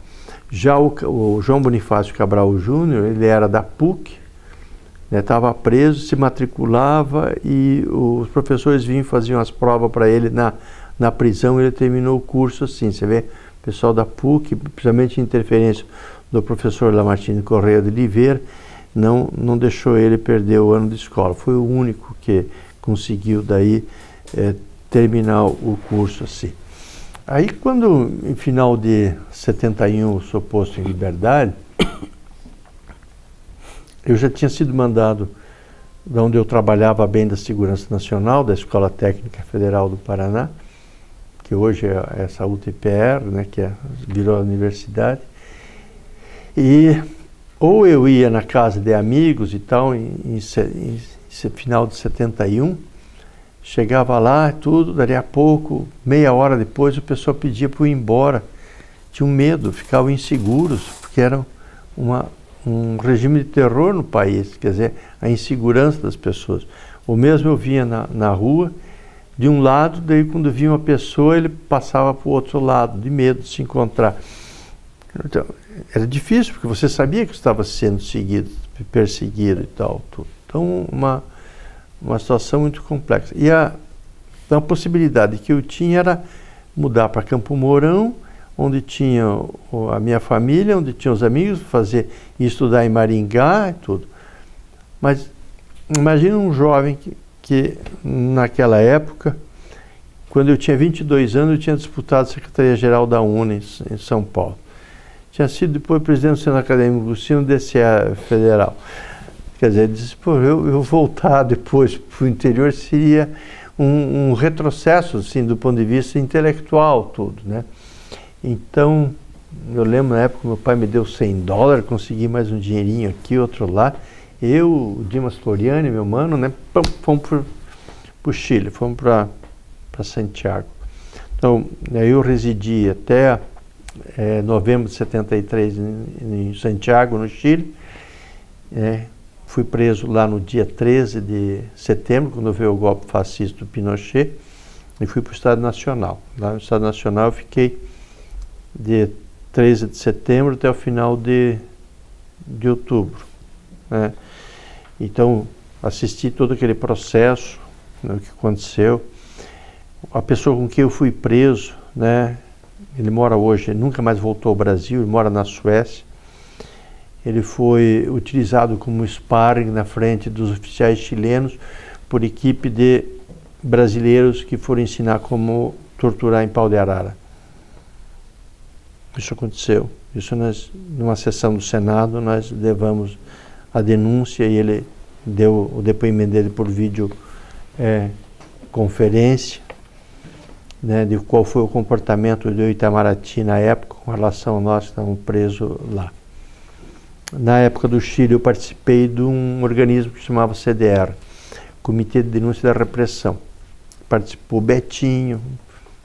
Já o João Bonifácio Cabral Júnior, ele era da PUC, estava preso, se matriculava e os professores vinham e faziam as provas para ele na prisão. Ele terminou o curso assim, você vê, o pessoal da PUC, principalmente interferência do professor Lamartine Correia de Oliveira, não deixou ele perder o ano de escola. Foi o único que conseguiu daí terminar o curso assim. Aí quando, em final de 71, eu sou posto em liberdade, eu já tinha sido mandado da onde eu trabalhava bem da Segurança Nacional, da Escola Técnica Federal do Paraná, que hoje é essa UTPR, né, que virou a universidade. E ou eu ia na casa de amigos e tal, em final de 71, chegava lá, tudo, daí a pouco, meia hora depois, o pessoal pedia para eu ir embora. Tinham medo, ficavam inseguros, porque era um regime de terror no país, quer dizer, a insegurança das pessoas. Ou mesmo eu vinha na rua, de um lado, daí quando via uma pessoa, ele passava para o outro lado, de medo de se encontrar. Então, era difícil, porque você sabia que estava sendo seguido, perseguido e tal. Tudo. Então, uma situação muito complexa. E a possibilidade que eu tinha era mudar para Campo Mourão, onde tinha a minha família, onde tinha os amigos, estudar em Maringá e tudo. Mas imagina um jovem que naquela época, quando eu tinha 22 anos, eu tinha disputado a Secretaria-Geral da UNE em São Paulo. Tinha sido depois presidente do Centro Acadêmico Agostinho, do DCE Federal. Quer dizer, disse, pô, eu voltar depois para o interior seria um retrocesso, assim, do ponto de vista intelectual, tudo, né? Então, eu lembro na época, meu pai me deu $100, consegui mais um dinheirinho aqui, outro lá. Eu, o Dimas Floriani, meu mano, né, fomos para o Chile, fomos para Santiago. Então, aí eu residi até novembro de 73 em Santiago, no Chile. Fui preso lá no dia 13 de setembro, quando veio o golpe fascista do Pinochet, e fui para o Estado Nacional. Lá no Estado Nacional eu fiquei de 13 de setembro até o final de outubro. Né? Então, assisti todo aquele processo, né, o que aconteceu. A pessoa com quem eu fui preso, né, ele mora hoje, ele nunca mais voltou ao Brasil, ele mora na Suécia. Ele foi utilizado como sparring na frente dos oficiais chilenos por equipe de brasileiros que foram ensinar como torturar em Pau de Arara. Isso aconteceu. Isso numa sessão do Senado, nós levamos a denúncia e ele deu o depoimento dele por vídeo conferência, né, de qual foi o comportamento do Itamaraty na época com relação a nós que estávamos presos lá. Na época do Chile eu participei de um organismo que se chamava CDR, Comitê de Denúncia da Repressão. Participou Betinho,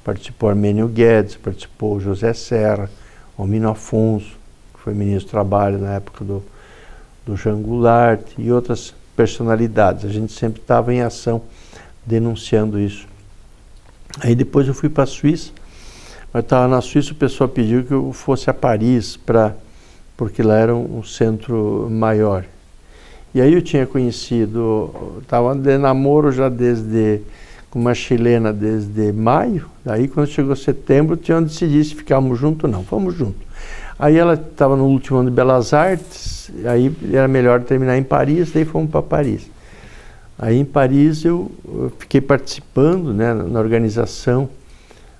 participou Armênio Guedes, participou José Serra, Omino Afonso, que foi ministro do Trabalho na época do Jean Goulart, e outras personalidades. A gente sempre estava em ação denunciando isso. Aí depois eu fui para a Suíça, mas estava na Suíça, o pessoal pediu que eu fosse a Paris, porque lá era um centro maior. E aí eu tinha conhecido, estava de namoro já com uma chilena desde maio, aí quando chegou setembro, tinha onde decidir se ficávamos juntos ou não, fomos juntos. Aí ela estava no último ano de Belas Artes, aí era melhor terminar em Paris, daí fomos para Paris. Aí em Paris eu fiquei participando, né, na organização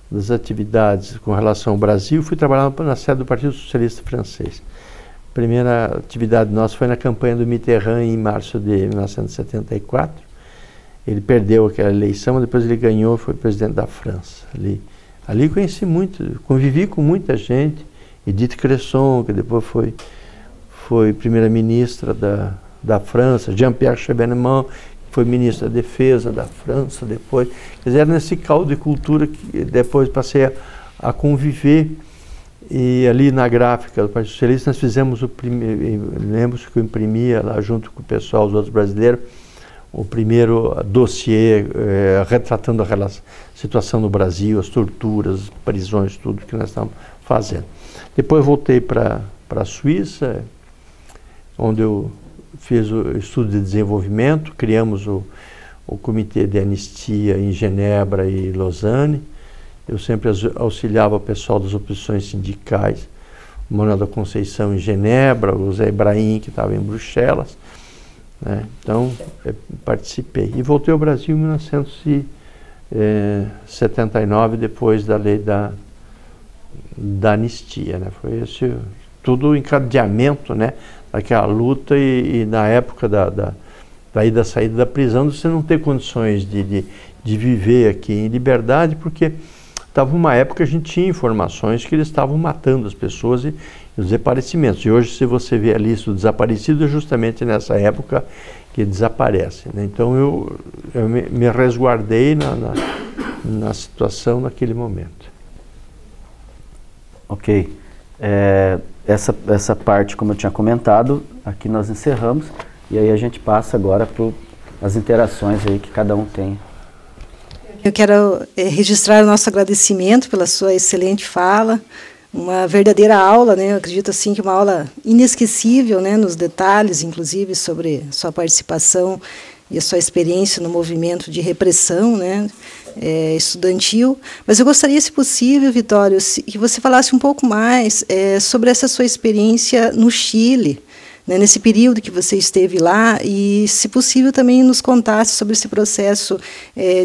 das atividades com relação ao Brasil, fui trabalhar na sede do Partido Socialista Francês. A primeira atividade nossa foi na campanha do Mitterrand em março de 1974. Ele perdeu aquela eleição, mas depois ele ganhou, foi presidente da França. Ali conheci muito, convivi com muita gente, Edith Cresson, que depois foi foi primeira-ministra da França, Jean-Pierre Chevènement, foi ministro da Defesa da França depois. Quer dizer, era nesse caldo de cultura que depois passei a conviver. E ali na gráfica do Partido Socialista nós fizemos o primeiro, lembro que eu imprimia lá junto com o pessoal, os outros brasileiros, o primeiro dossiê retratando a situação no Brasil, as torturas, as prisões, tudo que nós estávamos fazendo. Depois voltei para a Suíça, onde eu fiz o estudo de desenvolvimento, criamos o Comitê de Anistia em Genebra e Lausanne. Eu sempre auxiliava o pessoal das oposições sindicais, o Manuel da Conceição em Genebra, o Zé Ibrahim, que estava em Bruxelas, né? Então, participei. E voltei ao Brasil em 1979, depois da lei da anistia, né? Foi esse tudo o encadeamento, né, daquela luta e na época da saída da prisão, você não ter condições de viver aqui em liberdade, porque estava uma época que a gente tinha informações que eles estavam matando as pessoas e os desaparecimentos. E hoje, se você vê a lista do desaparecido, é justamente nessa época que desaparece, né? Então eu me resguardei na situação naquele momento. Ok. Essa parte, como eu tinha comentado, aqui nós encerramos. E aí a gente passa agora para as interações aí que cada um tem. Eu quero registrar o nosso agradecimento pela sua excelente fala, uma verdadeira aula, né? Eu acredito assim que uma aula inesquecível, né, nos detalhes, inclusive sobre sua participação e a sua experiência no movimento de repressão, né, estudantil. Mas eu gostaria, se possível, Vitório, que você falasse um pouco mais sobre essa sua experiência no Chile, né, nesse período que você esteve lá, e, se possível, também nos contasse sobre esse processo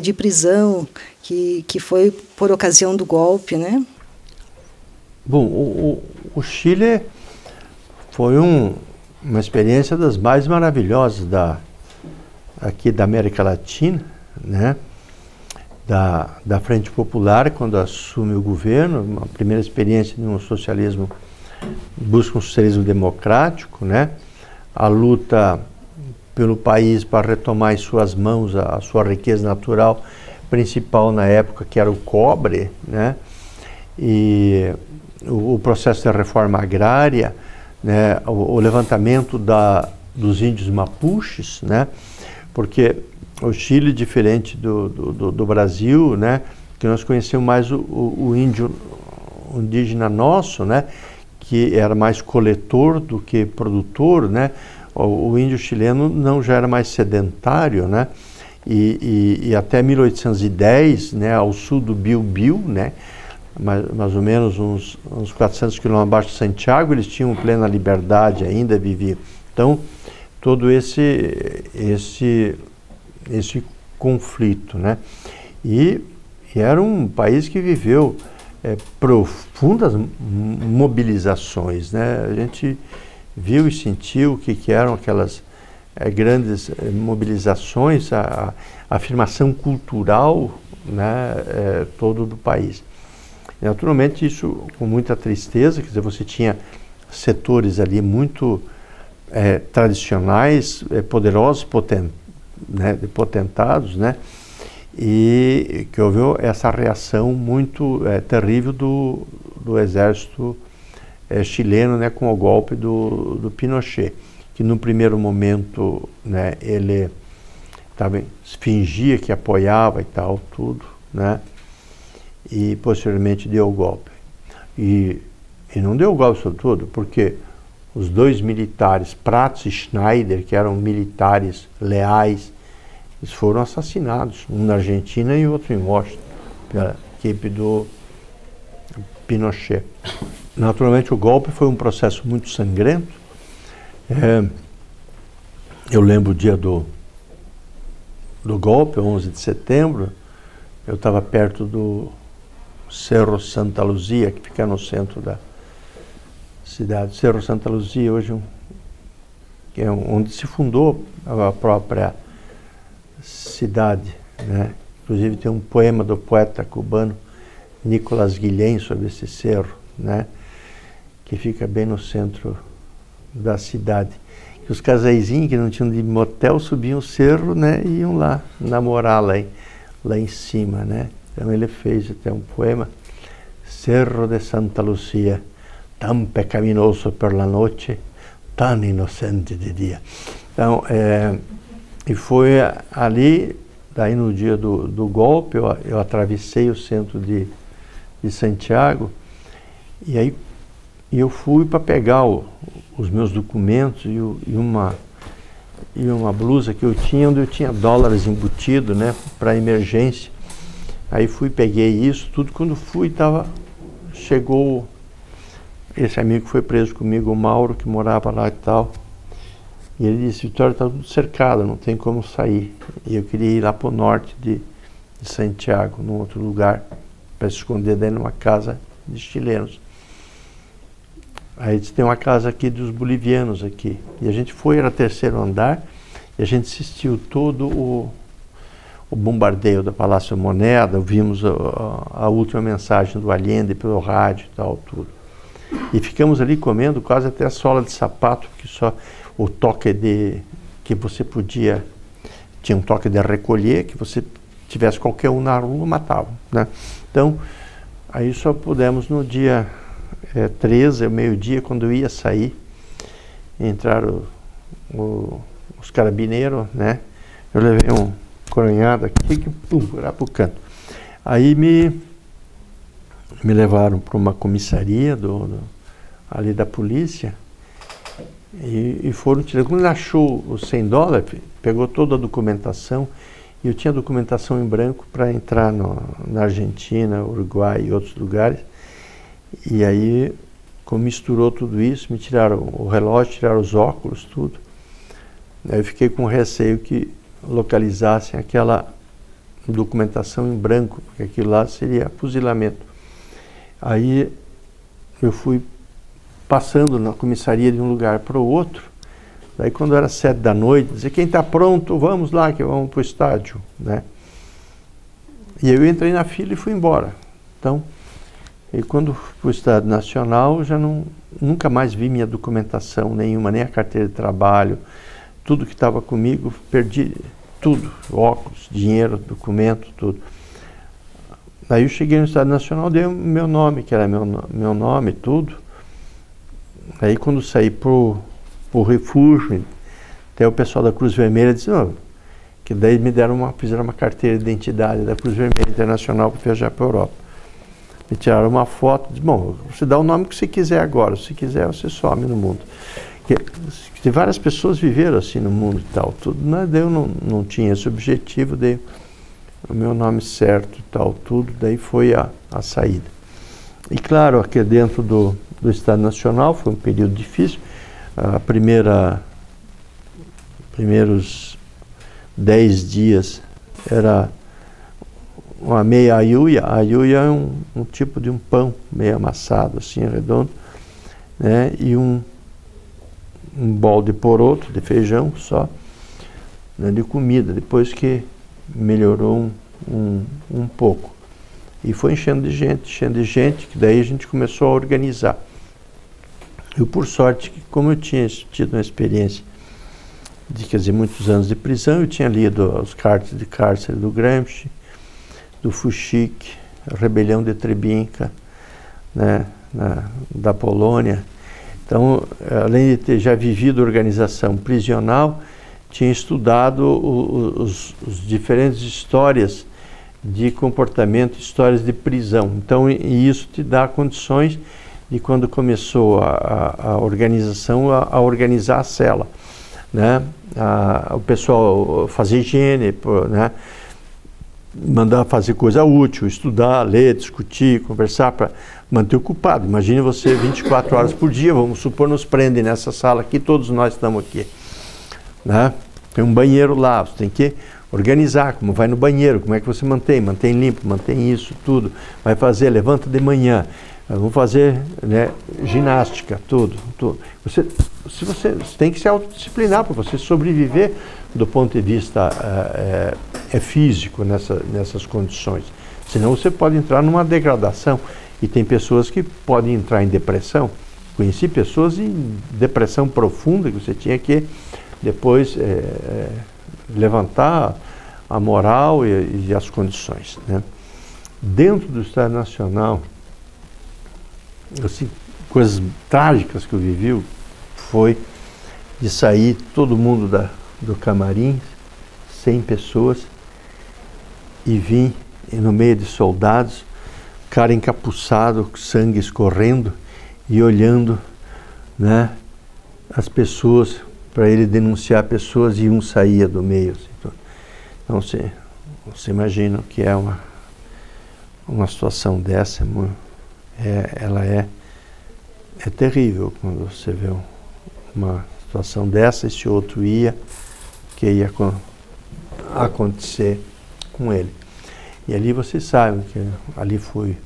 de prisão que foi por ocasião do golpe, né? Bom, o Chile foi uma experiência das mais maravilhosas aqui da América Latina, né? Da Frente Popular, quando assume o governo, uma primeira experiência de um socialismo, busca um socialismo democrático, né? A luta pelo país para retomar em suas mãos a sua riqueza natural principal na época, que era o cobre, né? E o processo de reforma agrária, né? O levantamento dos índios mapuches, né? Porque o Chile, diferente do Brasil, né? Que nós conhecemos mais o índio indígena nosso, né? Que era mais coletor do que produtor, né? O índio chileno já era mais sedentário, né? E até 1810, né? Ao sul do Biobío, né? Mais ou menos uns 400 quilômetros abaixo de Santiago, eles tinham plena liberdade ainda, viviam. Então, todo esse conflito, né? E era um país que viveu profundas mobilizações, né? A gente viu e sentiu o que eram aquelas grandes mobilizações, a afirmação cultural, né? Todo do país. E, naturalmente, isso com muita tristeza, quer dizer, você tinha setores ali muito tradicionais, poderosos, potentados, né? E que houve essa reação muito terrível do exército chileno, né, com o golpe do Pinochet, que no primeiro momento, né, ele fingia que apoiava e tal, tudo, né? E posteriormente deu o golpe. E não deu o golpe sobre tudo, porque os dois militares, Prats e Schneider, que eram militares leais, eles foram assassinados, um na Argentina e outro em Washington, pela equipe do Pinochet. Naturalmente, o golpe foi um processo muito sangrento. Eu lembro o dia do golpe, 11 de setembro, eu estava perto do Cerro Santa Luzia, que fica no centro da cidade. Cerro Santa Luzia, hoje, que é onde se fundou a própria cidade, né? Inclusive tem um poema do poeta cubano Nicolás Guillén sobre esse cerro, né? Que fica bem no centro da cidade. Os casaizinhos que não tinham de motel subiam o cerro, né, e iam lá namorar lá em cima, né. Então ele fez até um poema, Cerro de Santa Lucia, tão pecaminoso por la noche, tão inocente de dia. Então, e foi ali, daí no dia do golpe, eu atravessei o centro de Santiago, e aí eu fui para pegar os meus documentos e uma blusa que eu tinha, onde eu tinha dólares embutidos, né, para emergência. Aí fui, peguei isso, tudo. Quando fui, chegou esse amigo que foi preso comigo, o Mauro, que morava lá e tal. E ele disse, Vitória, está tudo cercado, não tem como sair. E eu queria ir lá para o norte de Santiago, num outro lugar, para se esconder dentro de uma casa de chilenos. Aí disse, tem uma casa aqui dos bolivianos aqui. E a gente foi, era 3º andar, e a gente assistiu todo o bombardeio da Palácio Moneda, ouvimos a última mensagem do Allende pelo rádio e tal, tudo. E ficamos ali comendo quase até a sola de sapato, porque só o toque que você podia, tinha um toque de recolher, que você tivesse qualquer um na rua, matava, né? Então, aí só pudemos no dia 13, ao meio-dia, quando eu ia sair, entraram os carabineiros, né? Eu levei um coronhado aqui, que pum, era pro canto. Aí me levaram para uma comissaria ali da polícia e foram tirando. Quando ele achou os $100, pegou toda a documentação, e eu tinha documentação em branco para entrar na Argentina, Uruguai e outros lugares. E aí, como misturou tudo isso, me tiraram o relógio, tiraram os óculos, tudo. Aí eu fiquei com receio que localizassem aquela documentação em branco, porque aquilo lá seria fuzilamento. Aí eu fui passando na comissaria de um lugar para o outro. Daí quando era 7 da noite, dizia, quem está pronto, vamos lá, que vamos para o estádio, né? E eu entrei na fila e fui embora. Então, e quando fui para o Estádio Nacional, já nunca mais vi minha documentação nenhuma, nem a carteira de trabalho, tudo que estava comigo, perdi tudo, óculos, dinheiro, documento, tudo. Daí eu cheguei no Estádio Nacional, dei o meu nome, que era meu nome, tudo. Aí quando saí pro refúgio, até o pessoal da Cruz Vermelha disse, oh, que daí fizeram uma carteira de identidade da Cruz Vermelha Internacional para viajar para a Europa. Me tiraram uma foto, disse, bom, você dá o nome que você quiser agora, se quiser você some no mundo. Que várias pessoas viveram assim no mundo e tal, tudo, mas daí eu não tinha esse objetivo, dei o meu nome certo e tal, tudo, daí foi a saída. E claro, aqui dentro do Estado Nacional foi um período difícil, primeiros 10 dias era uma meia aiuia. A aiuia é um tipo de um pão meio amassado, assim, redondo, né? E um bol de poroto, de feijão só, né, de comida, depois que melhorou um pouco. E foi enchendo de gente, que daí a gente começou a organizar. Eu, por sorte, como eu tinha tido uma experiência de, quer dizer, muitos anos de prisão, eu tinha lido os cartas de cárcere do Gramsci, do Fuchik, a rebelião de Treblinka, né, da Polônia. Então, além de ter já vivido organização prisional, tinha estudado os diferentes histórias de comportamento, histórias de prisão. Então, e isso te dá condições de, quando começou a organização, a organizar a cela, né? O pessoal fazer higiene, né? Mandar fazer coisa útil, estudar, ler, discutir, conversar, para manter ocupado. Imagine você 24 horas por dia, vamos supor, nos prendem nessa sala aqui, todos nós estamos aqui, né? Tem um banheiro lá, você tem que organizar, como vai no banheiro, como é que você mantém limpo, mantém isso, tudo. Vai fazer, levanta de manhã, vamos fazer, né, ginástica, tudo. Você tem que se autodisciplinar para você sobreviver do ponto de vista físico nessas condições. Senão você pode entrar numa degradação. E tem pessoas que podem entrar em depressão conheci pessoas em depressão profunda, que você tinha que depois levantar a moral e as condições, né? Dentro do Estado Nacional, assim, coisas trágicas que eu vivi foi de sair todo mundo do camarim, 100 pessoas, e vim no meio de soldados, cara encapuçado, sangue escorrendo e olhando, né, as pessoas, para ele denunciar pessoas, e um saía do meio. Assim, então você imagina que é uma situação dessa, ela é terrível quando você vê uma situação dessa, esse outro que ia acontecer com ele. E ali vocês sabem que ali foi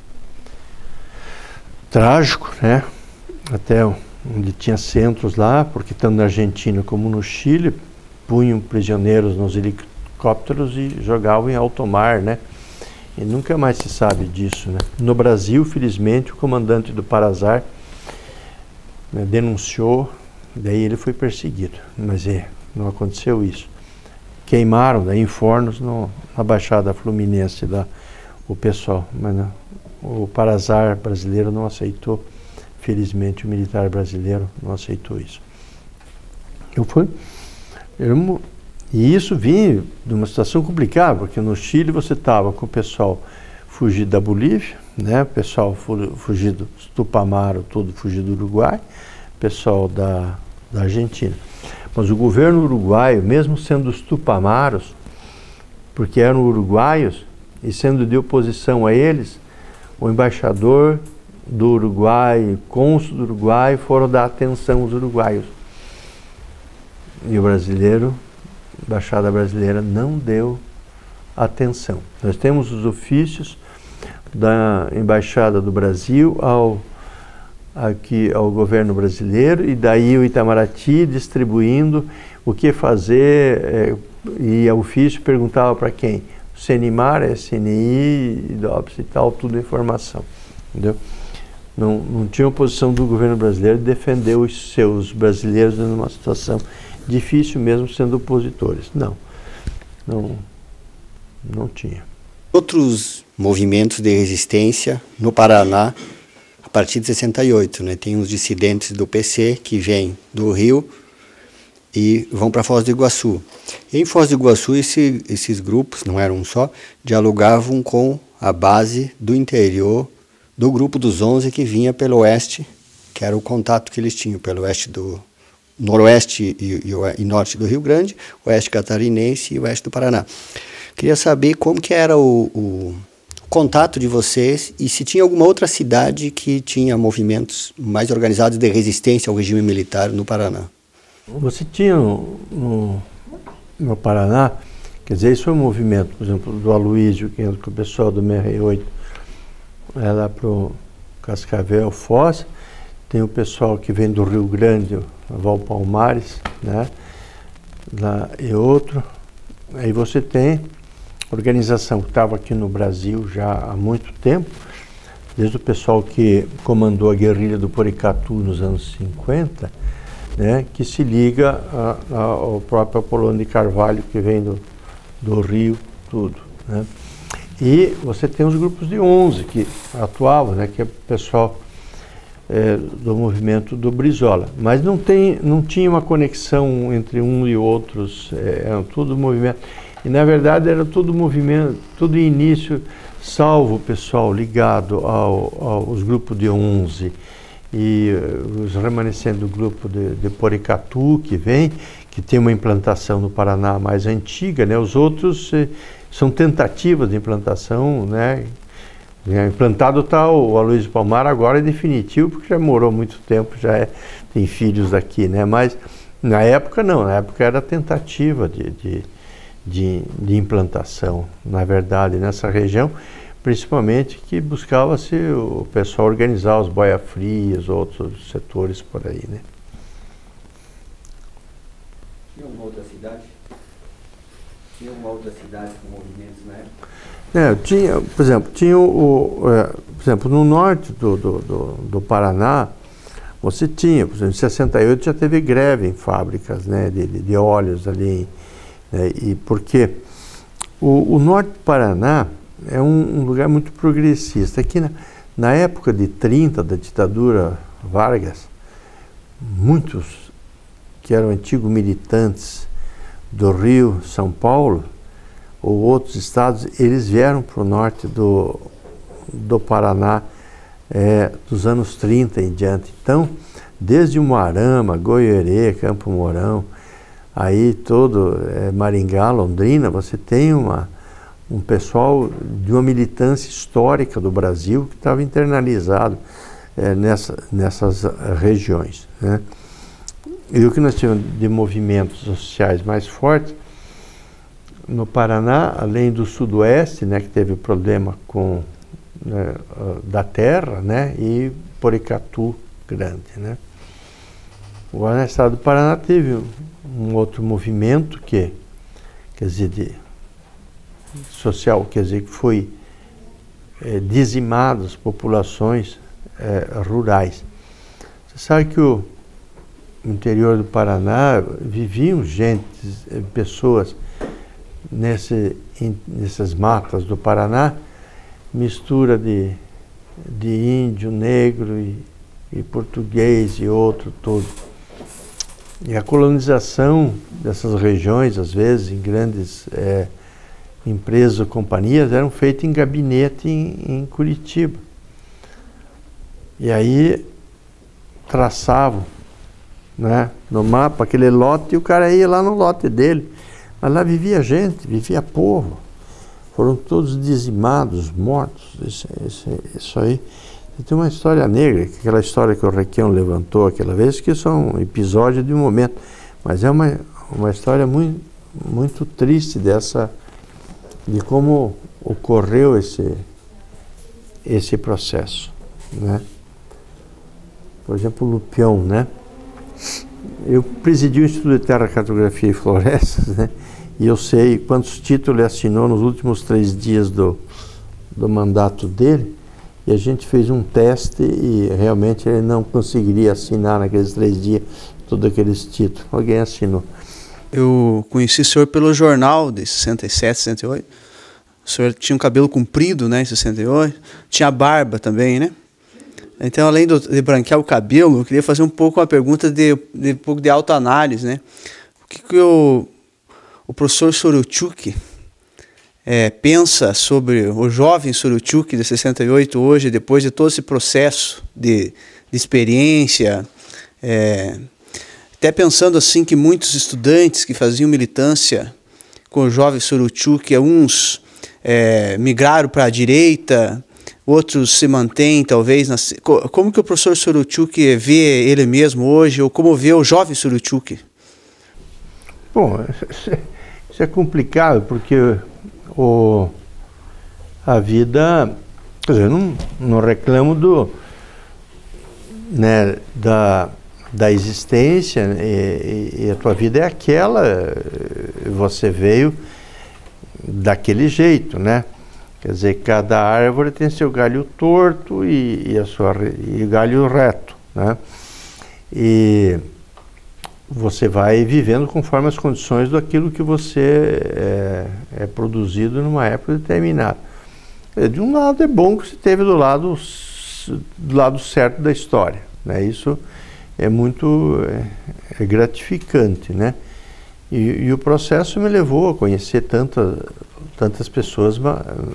trágico, né? Até onde tinha centros lá, porque tanto na Argentina como no Chile, punham prisioneiros nos helicópteros e jogavam em alto mar, né? E nunca mais se sabe disso, né? No Brasil, felizmente, o comandante do Parazar, né, denunciou, daí ele foi perseguido, mas não aconteceu isso. Queimaram daí em fornos na Baixada Fluminense o pessoal, mas não, o Parazar brasileiro não aceitou, felizmente o militar brasileiro não aceitou isso. E isso vinha de uma situação complicada, porque no Chile você estava com o pessoal fugido da Bolívia, né, o pessoal fugido do Tupamaro, todo fugido do Uruguai, o pessoal da Argentina. Mas o governo uruguaio, mesmo sendo os Tupamaros, porque eram uruguaios, e sendo de oposição a eles, o embaixador do Uruguai, cônsul do Uruguai, foram dar atenção aos uruguaios. E o brasileiro, a embaixada brasileira, não deu atenção. Nós temos os ofícios da Embaixada do Brasil ao governo brasileiro, e daí o Itamaraty distribuindo o que fazer, e o ofício perguntava para quem? O CNMAR, SNI, DOPS e tal, tudo informação, entendeu? Não tinha oposição do governo brasileiro de defender os seus brasileiros numa situação difícil, mesmo sendo opositores. Não tinha. Outros movimentos de resistência no Paraná, a partir de 68, né? Tem os dissidentes do PC que vêm do Rio e vão para Foz do Iguaçu. E em Foz do Iguaçu, esses grupos, não eram um só, dialogavam com a base do interior do grupo dos 11 que vinha pelo oeste, que era o contato que eles tinham, pelo oeste do noroeste e norte do Rio Grande, oeste catarinense e oeste do Paraná. Queria saber como que era o contato de vocês e se tinha alguma outra cidade que tinha movimentos mais organizados de resistência ao regime militar no Paraná. Você tinha no Paraná, quer dizer, isso foi um movimento, por exemplo, do Aloysio, que entra com o pessoal do 68, lá para o Cascavel, Foz. Tem o pessoal que vem do Rio Grande, Valpalmares, né? Lá, e outro. Aí você tem organização que estava aqui no Brasil já há muito tempo, desde o pessoal que comandou a guerrilha do Poricatu nos anos 50, né, que se liga ao próprio Apolônio de Carvalho, que vem do Rio, tudo, né. E você tem os grupos de 11 que atuavam, né, que é o pessoal do movimento do Brizola, mas não tinha uma conexão entre um e outros, eram tudo movimento. E, na verdade, era todo movimento, todo início, salvo o pessoal ligado aos grupos de 11 e os remanescentes do grupo de Poricatu, que tem uma implantação no Paraná mais antiga, né? Os outros são tentativas de implantação, né? Implantado está o Aloysio Palmar, agora é definitivo, porque já morou muito tempo, tem filhos aqui, né? Mas, na época, não, na época era tentativa de implantação, na verdade, nessa região, principalmente que buscava-se o pessoal organizar os boia-frias, outros setores por aí, né? Tinha uma outra cidade? Tinha uma outra cidade com movimentos na época? Tinha, por exemplo, no norte do Paraná, você tinha, por exemplo, em 68 já teve greve em fábricas, né, de óleos ali, né, e porque o norte do Paraná é um lugar muito progressista. Aqui na época de 30, da ditadura Vargas, muitos que eram antigos militantes do Rio, São Paulo, ou outros estados, eles vieram para o norte do Paraná dos anos 30 em diante. Então, desde Umuarama, Goiôerê, Campo Mourão, aí todo Maringá, Londrina, você tem um pessoal de uma militância histórica do Brasil que estava internalizado nessas regiões, né? E o que nós tivemos de movimentos sociais mais fortes no Paraná, além do sudoeste, né, que teve problema da terra, né, e Porecatu Grande, né. Agora, no estado do Paraná teve um outro movimento quer dizer, social, quer dizer, que foi dizimado as populações rurais. Você sabe que o interior do Paraná viviam pessoas nessas matas do Paraná, mistura de índio, negro e português e outro todo. E a colonização dessas regiões, às vezes, em grandes empresas ou companhias, eram feitas em gabinete em Curitiba. E aí traçavam, né, no mapa aquele lote e o cara ia lá no lote dele. Mas lá vivia gente, vivia povo. Foram todos dizimados, mortos. Isso aí. Tem uma história negra, aquela história que o Requião levantou aquela vez, que é um episódio de um momento. Mas é uma história muito, muito triste de como ocorreu esse processo, né? Por exemplo, o Lupião, né? Eu presidi o Instituto de Terra, Cartografia e Florestas, né? E eu sei quantos títulos ele assinou nos últimos 3 dias do mandato dele, e a gente fez um teste e realmente ele não conseguiria assinar naqueles 3 dias todos aqueles títulos. Alguém assinou. Eu conheci o senhor pelo jornal de 67, 68. O senhor tinha um cabelo comprido, né, em 68. Tinha barba também, né? Então, além de branquear o cabelo, eu queria fazer uma pergunta de um pouco de autoanálise, né? O que o professor Sorochuk pensa sobre o jovem Sorochuk de 68 hoje, depois de todo esse processo de experiência, até pensando assim que muitos estudantes que faziam militância com o jovem Sorochuk, uns migraram para a direita, outros se mantêm talvez. Como que o professor Sorochuk vê ele mesmo hoje, ou como vê o jovem Sorochuk? Bom, isso é complicado, porque a vida, quer dizer, eu não reclamo da existência, e a tua vida é aquela, você veio daquele jeito, né? Quer dizer, cada árvore tem seu galho torto e galho reto, né? E você vai vivendo conforme as condições daquilo que você é produzido numa época determinada. De um lado é bom que você esteve do lado certo da história, né? Isso é muito gratificante, né? E o processo me levou a conhecer tantas pessoas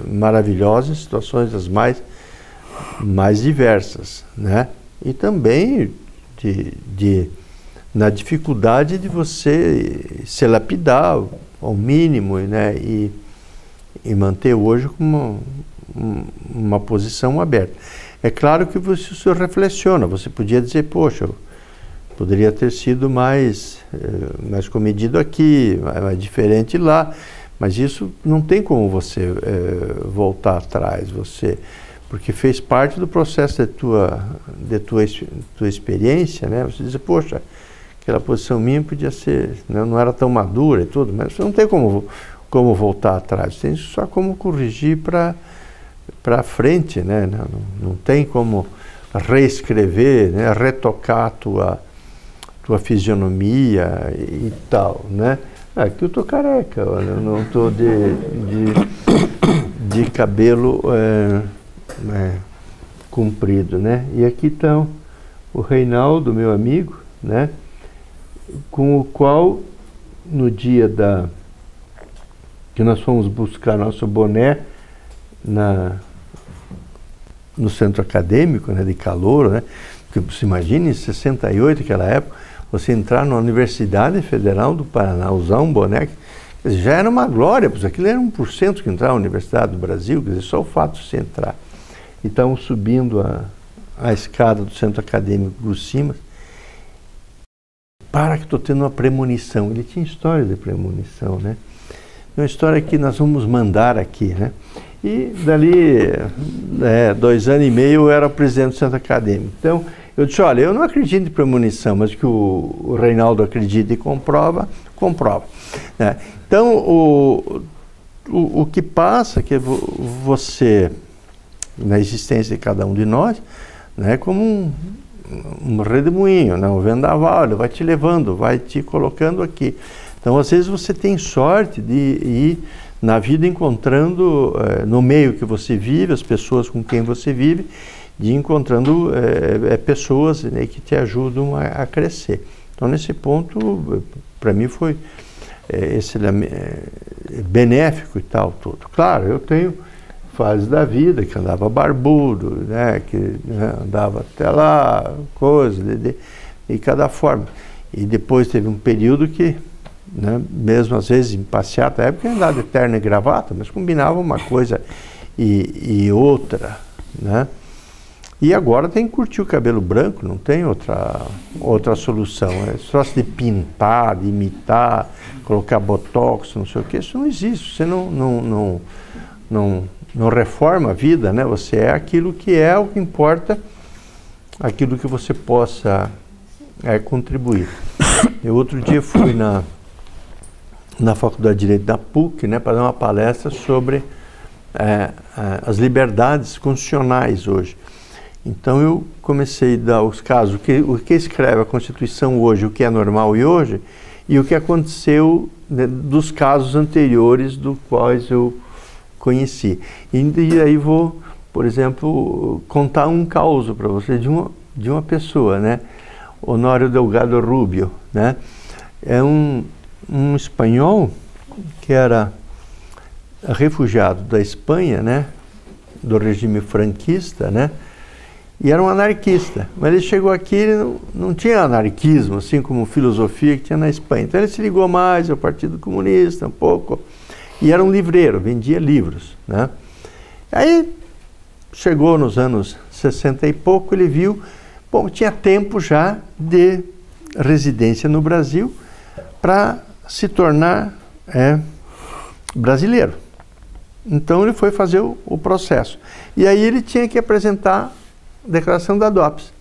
maravilhosas, em situações das mais diversas, né? E também na dificuldade de você se lapidar ao mínimo, né? E manter hoje como uma posição aberta. É claro que você reflexiona, você podia dizer, poxa, eu poderia ter sido mais comedido aqui, mais diferente lá, mas isso não tem como você voltar atrás, porque fez parte do processo de tua experiência, né? Você diz, poxa, aquela posição minha podia ser, não era tão madura e tudo, mas você não tem como voltar atrás, tem só como corrigir para frente, né? Não tem como reescrever, né, retocar a tua fisionomia e tal, né? Aqui eu tô careca, olha, eu não tô de cabelo comprido, né? E aqui estão o Reinaldo, meu amigo, né? Com o qual, no dia que nós fomos buscar nosso boné no centro acadêmico, né, de calouro, né? Porque você imagina, em 68, aquela época, você entrar na Universidade Federal do Paraná, usar um boné, quer dizer, já era uma glória, porque aquilo era 1% que entrava na Universidade do Brasil, quer dizer, só o fato de você entrar. E estavam subindo a escada do centro acadêmico Gus Simas, para que estou tendo uma premonição. Ele tinha história de premonição, né? Uma história que nós vamos mandar aqui, né? E dali 2 anos e meio eu era presidente do centro acadêmico. Então, eu disse, olha, eu não acredito em premonição, mas que o Reinaldo acredita e comprova. Né? Então, o que passa é que você, na existência de cada um de nós, né, como um redemoinho, né, um vendaval, ele vai te levando, vai te colocando aqui. Então, às vezes você tem sorte de ir na vida encontrando, no meio que você vive, as pessoas com quem você vive, de encontrando pessoas, né, que te ajudam a crescer. Então, nesse ponto, para mim foi benéfico e tal, tudo. Claro, eu tenho fases da vida que andava barbudo, né, que andava até lá, coisa, de cada forma. E depois teve um período que, né, mesmo às vezes em passeata, na época eu andava de terno e gravata, mas combinava uma coisa e outra, né? E agora tem que curtir o cabelo branco, não tem outra solução. É só de pintar, de imitar, colocar botox, não sei o que, isso não existe. Você não reforma a vida, né? Você é aquilo que é, o que importa, aquilo que você possa contribuir. Eu outro dia fui na Faculdade de Direito da PUC, né, para dar uma palestra sobre as liberdades constitucionais hoje. Então eu comecei a dar os casos, o que escreve a Constituição hoje, o que é normal e hoje, e o que aconteceu, né, dos casos anteriores dos quais eu conheci. E aí vou, por exemplo, contar um caso para você de uma pessoa, né? Honório Delgado Rubio, né? É um espanhol que era refugiado da Espanha, né? Do regime franquista, né? E era um anarquista, mas ele chegou aqui, ele não tinha anarquismo, assim como filosofia que tinha na Espanha. Então ele se ligou mais ao Partido Comunista, um pouco, e era um livreiro, vendia livros, né? Aí chegou nos anos 60 e pouco, ele viu, bom, tinha tempo já de residência no Brasil para se tornar brasileiro. Então ele foi fazer o processo. E aí ele tinha que apresentar declaração da DOPS.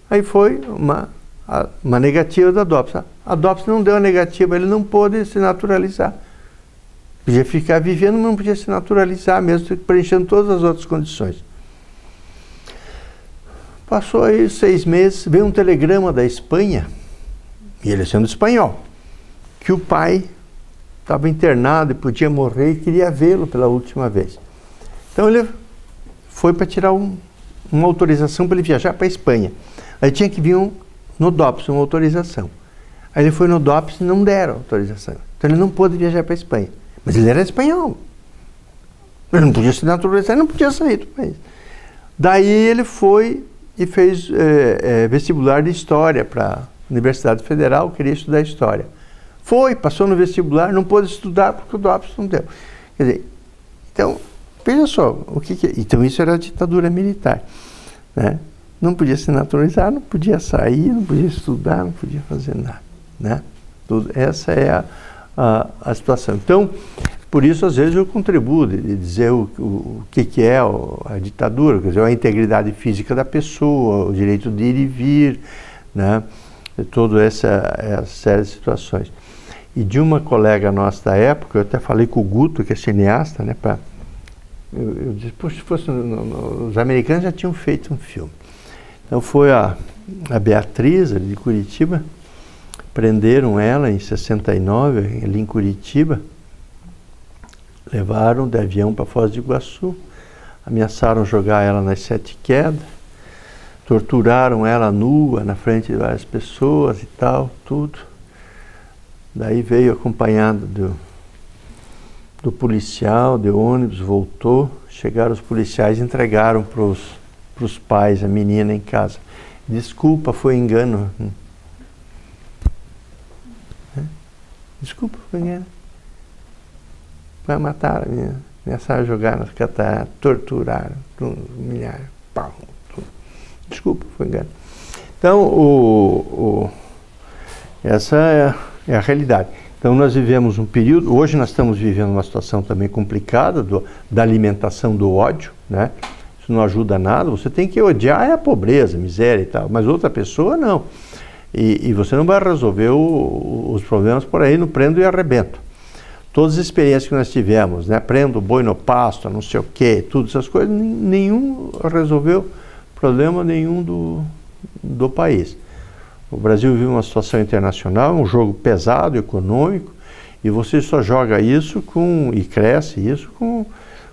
Aí foi uma negativa da DOPS. A DOPS não deu a negativa, ele não pôde se naturalizar. Podia ficar vivendo, mas não podia se naturalizar, mesmo preenchendo todas as outras condições. Passou aí 6 meses, veio um telegrama da Espanha, e ele sendo espanhol, que o pai estava internado e podia morrer e queria vê-lo pela última vez. Então ele foi para tirar uma autorização para ele viajar para a Espanha. Aí tinha que vir no DOPS, uma autorização. Aí ele foi no DOPS e não deram autorização. Então ele não pôde viajar para a Espanha. Mas ele era espanhol. Ele não podia se naturalizar, ele não podia sair do país. Daí ele foi e fez vestibular de História para a Universidade Federal, queria estudar História. Foi, passou no vestibular, não pôde estudar porque o DOPS não deu. Quer dizer, então, veja só, então isso era a ditadura militar, né? Não podia se naturalizar, não podia sair, não podia estudar, não podia fazer nada, né? Essa é a situação. Então, por isso, às vezes, eu contribuo de dizer o que é a ditadura, quer dizer, a integridade física da pessoa, o direito de ir e vir, né? Toda essa série de situações. E de uma colega nossa da época, eu até falei com o Guto, que é cineasta, né? Eu disse, poxa, se fosse os americanos já tinham feito um filme. Então foi a Beatriz, ali de Curitiba, prenderam ela em 69, ali em Curitiba, levaram de avião para Foz do Iguaçu, ameaçaram jogar ela nas 7 quedas, torturaram ela nua na frente de várias pessoas e tal, tudo. Daí veio acompanhado do policial, de ônibus, voltou, chegaram os policiais e entregaram para os pais a menina em casa. Desculpa, foi engano. Desculpa, foi engano. Vai matar a menina. Começaram a jogar nas cataratas, torturaram, humilharam, pau, tudo. Desculpa, foi engano. Então, essa é a realidade. Então nós vivemos um período, hoje nós estamos vivendo uma situação também complicada da alimentação do ódio, né? Isso não ajuda nada, você tem que odiar a pobreza, a miséria e tal, mas outra pessoa não. E você não vai resolver os problemas por aí no prendo e arrebento. Todas as experiências que nós tivemos, né? Prendo boi no pasto, não sei o quê, tudo essas coisas, nenhum resolveu problema nenhum do país. O Brasil vive uma situação internacional, um jogo pesado, econômico, e você só joga isso e cresce isso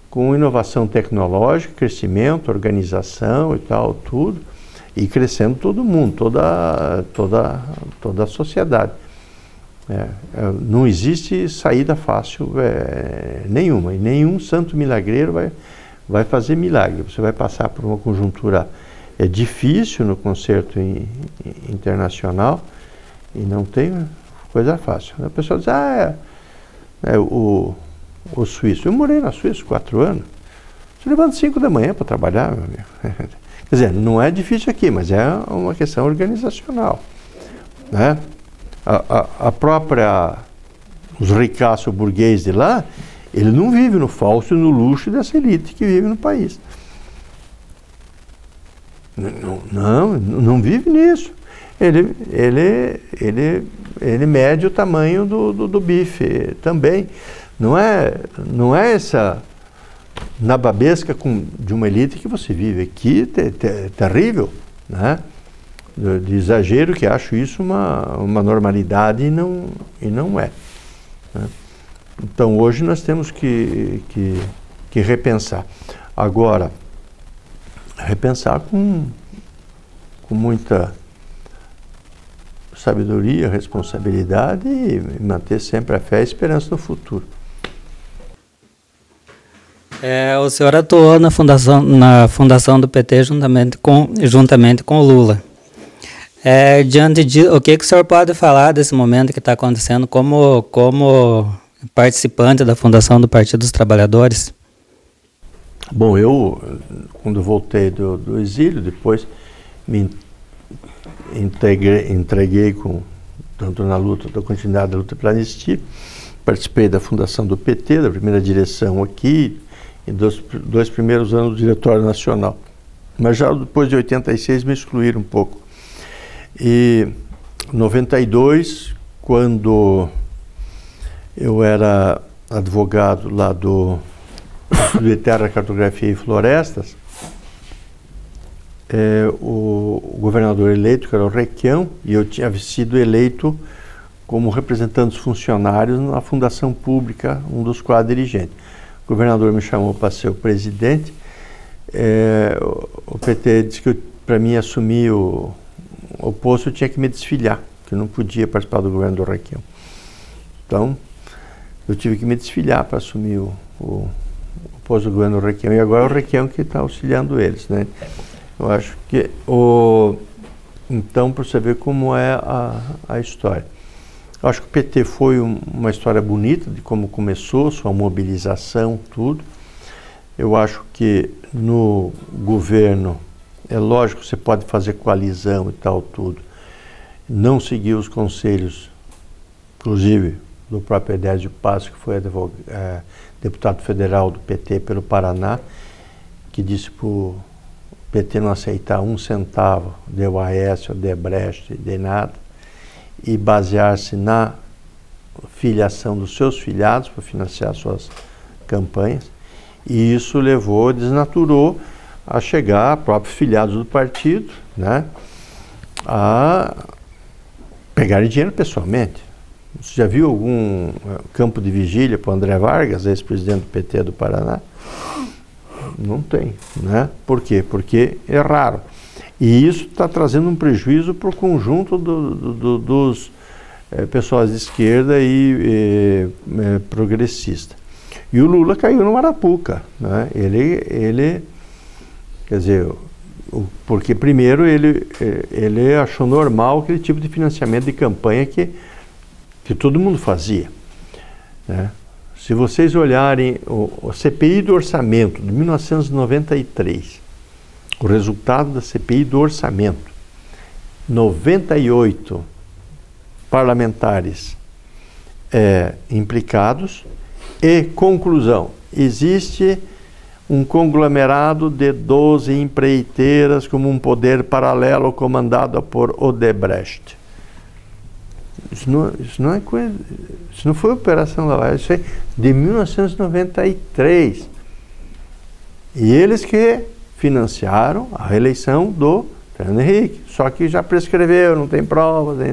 com inovação tecnológica, crescimento, organização e tal, tudo, e crescendo todo mundo, toda a sociedade. Não existe saída fácil nenhuma, e nenhum santo milagreiro vai fazer milagre. Você vai passar por uma conjuntura difícil no concerto internacional e não tem coisa fácil. A pessoa diz, o suíço. Eu morei na Suíça 4 anos. Você levanta 5 da manhã para trabalhar, meu amigo. Quer dizer, não é difícil aqui, mas é uma questão organizacional, né? Os ricaços burgueses de lá, ele não vive no falso e no luxo dessa elite que vive no país. Não vive nisso. Ele mede o tamanho do bife também. Não é essa nababesca de uma elite que você vive aqui, terrível, né? De exagero, que acho isso uma normalidade e não é, né? Então hoje nós temos que repensar. Agora, repensar com muita sabedoria, responsabilidade e manter sempre a fé e a esperança no futuro. O senhor atuou na fundação do PT juntamente com o Lula. Diante de o que o senhor pode falar desse momento que está acontecendo como participante da fundação do Partido dos Trabalhadores? Bom, eu, quando voltei do exílio, depois me entreguei tanto na luta, da continuidade da luta pela anistia, participei da fundação do PT, da primeira direção aqui, e dos 2 primeiros anos do Diretório Nacional. Mas já depois de 86 me excluíram um pouco. E em 92, quando eu era advogado lá do Terra, Cartografia e Florestas, o governador eleito, que era o Requião, e eu tinha sido eleito como representante dos funcionários na fundação pública, um dos 4 dirigentes. O governador me chamou para ser o presidente. O PT disse que para mim assumir o posto eu tinha que me desfiliar, que eu não podia participar do governo do Requião. Então, eu tive que me desfiliar para assumir o posto do governo do Requião, e agora é o Requião que está auxiliando eles, né? Eu acho que então, para você ver como é a história. Eu acho que o PT foi uma história bonita de como começou, sua mobilização, tudo. Eu acho que no governo, é lógico que você pode fazer coalizão e tal, tudo. Não seguir os conselhos, inclusive do próprio Edésio Passo, que foi deputado federal do PT pelo Paraná, que disse para o PT não aceitar 1 centavo de UAS, ou de Brecht, de nada, e basear-se na filiação dos seus filiados para financiar suas campanhas. E isso desnaturou a chegar, próprios filiados do partido, né, a pegarem dinheiro pessoalmente. Você já viu algum campo de vigília para o André Vargas, ex-presidente do PT do Paraná? Não tem, né? Por quê? Porque é raro. E isso está trazendo um prejuízo para o conjunto dos pessoas de esquerda e progressista. E o Lula caiu no Arapuca, né? Ele, quer dizer, porque primeiro ele achou normal aquele tipo de financiamento de campanha que todo mundo fazia, né? Se vocês olharem o CPI do orçamento de 1993, o resultado da CPI do orçamento, 98 parlamentares implicados e conclusão, existe um conglomerado de 12 empreiteiras como um poder paralelo comandado por Odebrecht. Isso não é coisa, isso não foi Operação Lava Jato, isso é de 1993. E eles que financiaram a reeleição do Fernando Henrique, só que já prescreveu, não tem provas, nem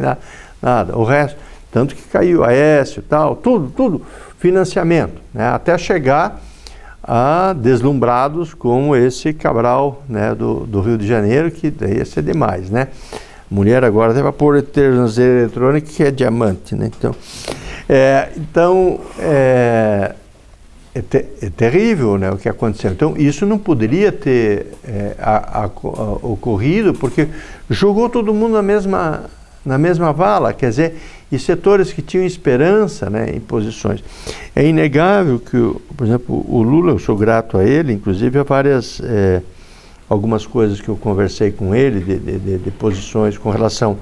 nada. O resto, tanto que caiu Aécio e tal, tudo financiamento, né, até chegar a deslumbrados como esse Cabral, né, do Rio de Janeiro, que daí ia ser demais, né? Mulher agora deve pôr tornozeleira eletrônica, que é diamante, né? Então, é terrível, né, o que aconteceu. Então, isso não poderia ter ocorrido, porque jogou todo mundo na mesma vala, quer dizer, e setores que tinham esperança, né, em posições. É inegável que, por exemplo, o Lula, eu sou grato a ele, inclusive a algumas coisas que eu conversei com ele, de posições com relação...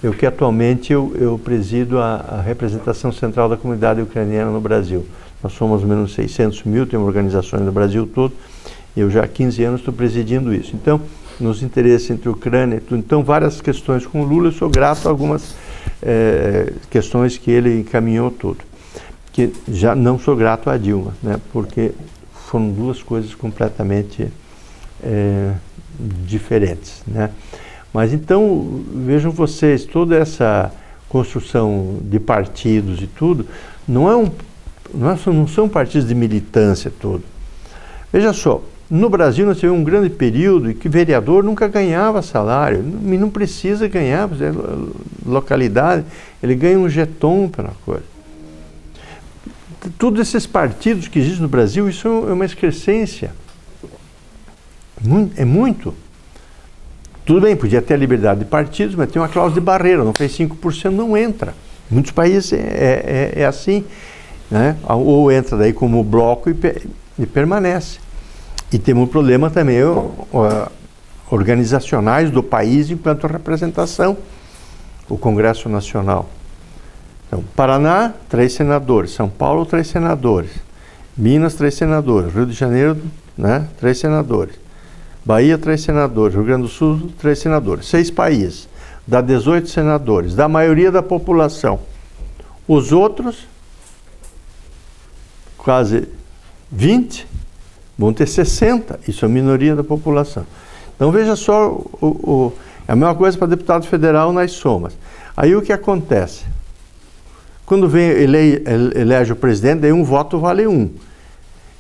Eu que atualmente eu presido a representação central da comunidade ucraniana no Brasil. Nós somos mais ou menos 600 mil, temos organizações no Brasil todo, eu já há 15 anos estou presidindo isso. Então, nos interesses entre a Ucrânia e tudo, então várias questões com o Lula, eu sou grato a algumas questões que ele encaminhou tudo. Que já não sou grato a Dilma, né, porque foram duas coisas completamente diferentes, né? Mas então, vejam vocês, toda essa construção de partidos e tudo, não são partidos de militância todo. Veja só, no Brasil nós tivemos um grande período em que vereador nunca ganhava salário, e não precisa ganhar, localidade, ele ganha um jeton pela coisa. Todos esses partidos que existem no Brasil, isso é uma excrescência. É muito. Tudo bem, podia ter a liberdade de partidos, mas tem uma cláusula de barreira, não fez 5%, não entra. Em muitos países é assim, né? Ou entra daí como bloco e permanece. E temos um problema também organizacionais do país enquanto representação, o Congresso Nacional. Então, Paraná, 3 senadores, São Paulo, 3 senadores, Minas, 3 senadores, Rio de Janeiro, né, 3 senadores. Bahia, 3 senadores, Rio Grande do Sul, 3 senadores, 6 países, dá 18 senadores, da maioria da população. Os outros, quase 20, vão ter 60, isso é a minoria da população. Então veja só, é a mesma coisa para deputado federal nas somas. Aí o que acontece? Quando elege o presidente, daí um voto vale 1.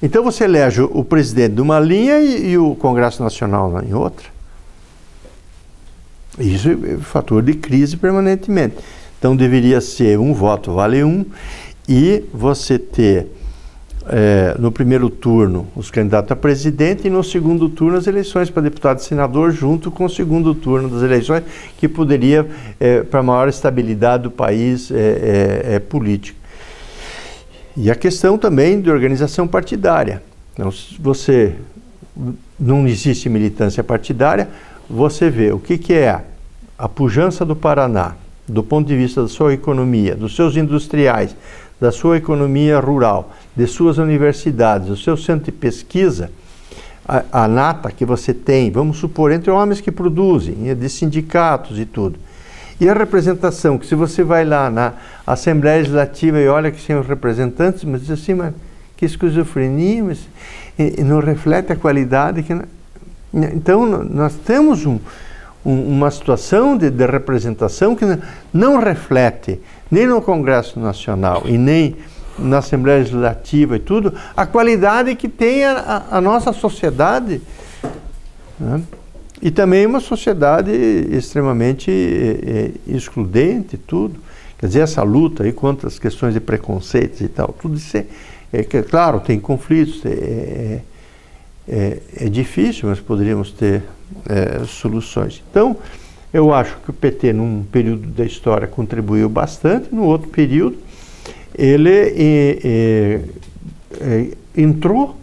Então você elege o presidente de uma linha e o Congresso Nacional em outra. Isso é fator de crise permanentemente. Então deveria ser um voto vale 1 e você ter no primeiro turno os candidatos a presidente e no segundo turno as eleições para deputado e senador junto com o segundo turno das eleições, que poderia, para maior estabilidade do país político. E a questão também de organização partidária. Então, se você não existe militância partidária, você vê o que é a pujança do Paraná, do ponto de vista da sua economia, dos seus industriais, da sua economia rural, de suas universidades, do seu centro de pesquisa, a nata que você tem, vamos supor, entre homens que produzem, de sindicatos e tudo. E a representação, que se você vai lá na Assembleia Legislativa e olha que tem os representantes, mas diz assim, mas que esquizofrenia, mas, e não reflete a qualidade. Então, nós temos uma situação de representação que não reflete, nem no Congresso Nacional e nem na Assembleia Legislativa e tudo, a qualidade que tem a nossa sociedade, né? E também uma sociedade extremamente excludente, tudo. Quer dizer, essa luta aí contra as questões de preconceitos e tal, tudo isso claro, tem conflitos, é difícil, mas poderíamos ter soluções. Então, eu acho que o PT, num período da história, contribuiu bastante, no outro período, ele entrou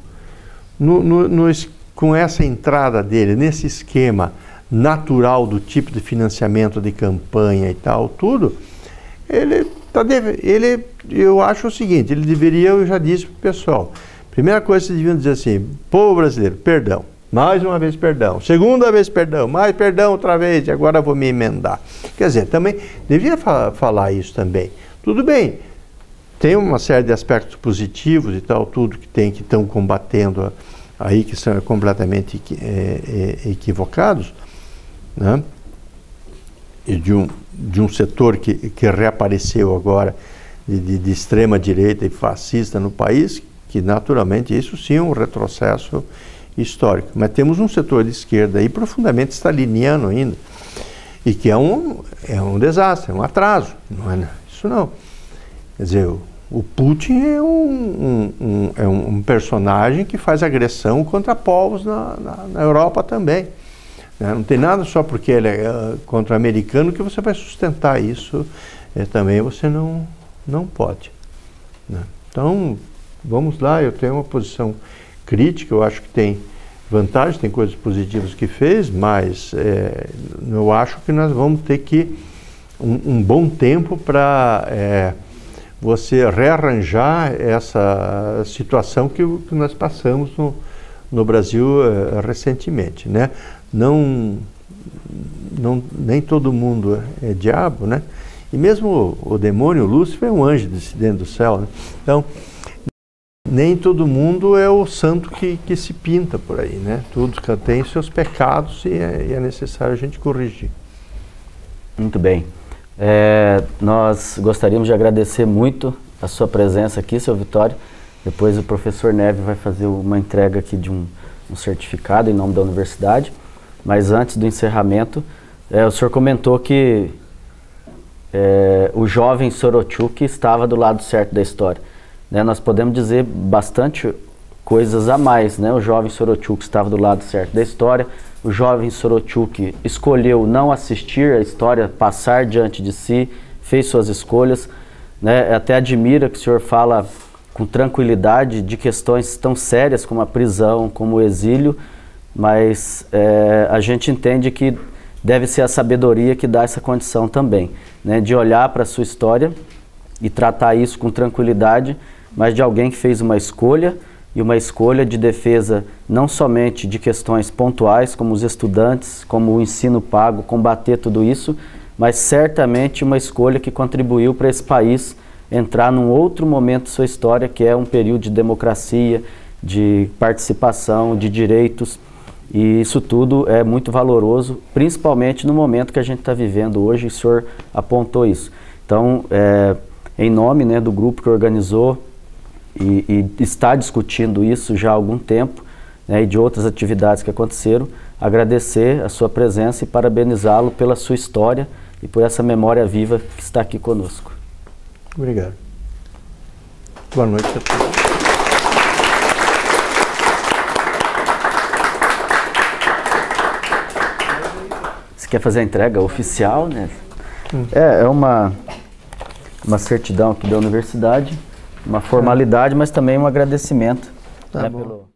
com essa entrada dele, nesse esquema natural do tipo de financiamento de campanha e tal, tudo, eu acho o seguinte, ele deveria, eu já disse para o pessoal, primeira coisa que vocês deviam dizer assim, povo brasileiro, perdão, mais uma vez perdão, segunda vez perdão, mais perdão outra vez, e agora vou me emendar. Quer dizer, também, devia falar isso também. Tudo bem, tem uma série de aspectos positivos e tal, tudo que estão combatendo aí, que são completamente equivocados, né? E de um setor que reapareceu agora, de extrema direita e fascista no país, que naturalmente isso sim é um retrocesso histórico. Mas temos um setor de esquerda aí profundamente staliniano ainda, e que é um desastre, é um atraso, não é isso não. Quer dizer, o Putin é um personagem que faz agressão contra povos na Europa também. Né? Não tem nada só porque ele é contra o americano que você vai sustentar isso. Também você não pode. Né? Então, vamos lá, eu tenho uma posição crítica, eu acho que tem vantagens, tem coisas positivas que fez, mas eu acho que nós vamos ter que um bom tempo para você rearranjar essa situação que nós passamos no Brasil recentemente, né? Nem todo mundo é diabo, né? E mesmo o demônio, o Lúcifer, é um anjo descendendo do céu, né? Então, nem todo mundo é o santo que se pinta por aí, né? Todos têm seus pecados e é necessário a gente corrigir. Muito bem. Nós gostaríamos de agradecer muito a sua presença aqui, seu Vitório. Depois o professor Neve vai fazer uma entrega aqui de um certificado em nome da universidade. Mas antes do encerramento, o senhor comentou que o jovem Sorochuk estava do lado certo da história. Né? Nós podemos dizer bastante coisas a mais. Né? O jovem Sorochuk estava do lado certo da história. O jovem Sorochuk escolheu não assistir a história passar diante de si, fez suas escolhas. Né? Até admira que o senhor fala com tranquilidade de questões tão sérias como a prisão, como o exílio, mas a gente entende que deve ser a sabedoria que dá essa condição também, né? De olhar para a sua história e tratar isso com tranquilidade, mas de alguém que fez uma escolha, e uma escolha de defesa não somente de questões pontuais, como os estudantes, como o ensino pago, combater tudo isso, mas certamente uma escolha que contribuiu para esse país entrar num outro momento de sua história, que é um período de democracia, de participação, de direitos, e isso tudo é muito valoroso, principalmente no momento que a gente está vivendo hoje, e o senhor apontou isso. Então, em nome, né, do grupo que organizou e está discutindo isso já há algum tempo, né, e de outras atividades que aconteceram, agradecer a sua presença e parabenizá-lo pela sua história e por essa memória viva que está aqui conosco. Obrigado. Boa noite a todos. Você quer fazer a entrega oficial, né? É uma certidão aqui da universidade, uma formalidade, mas também um agradecimento, né, pelo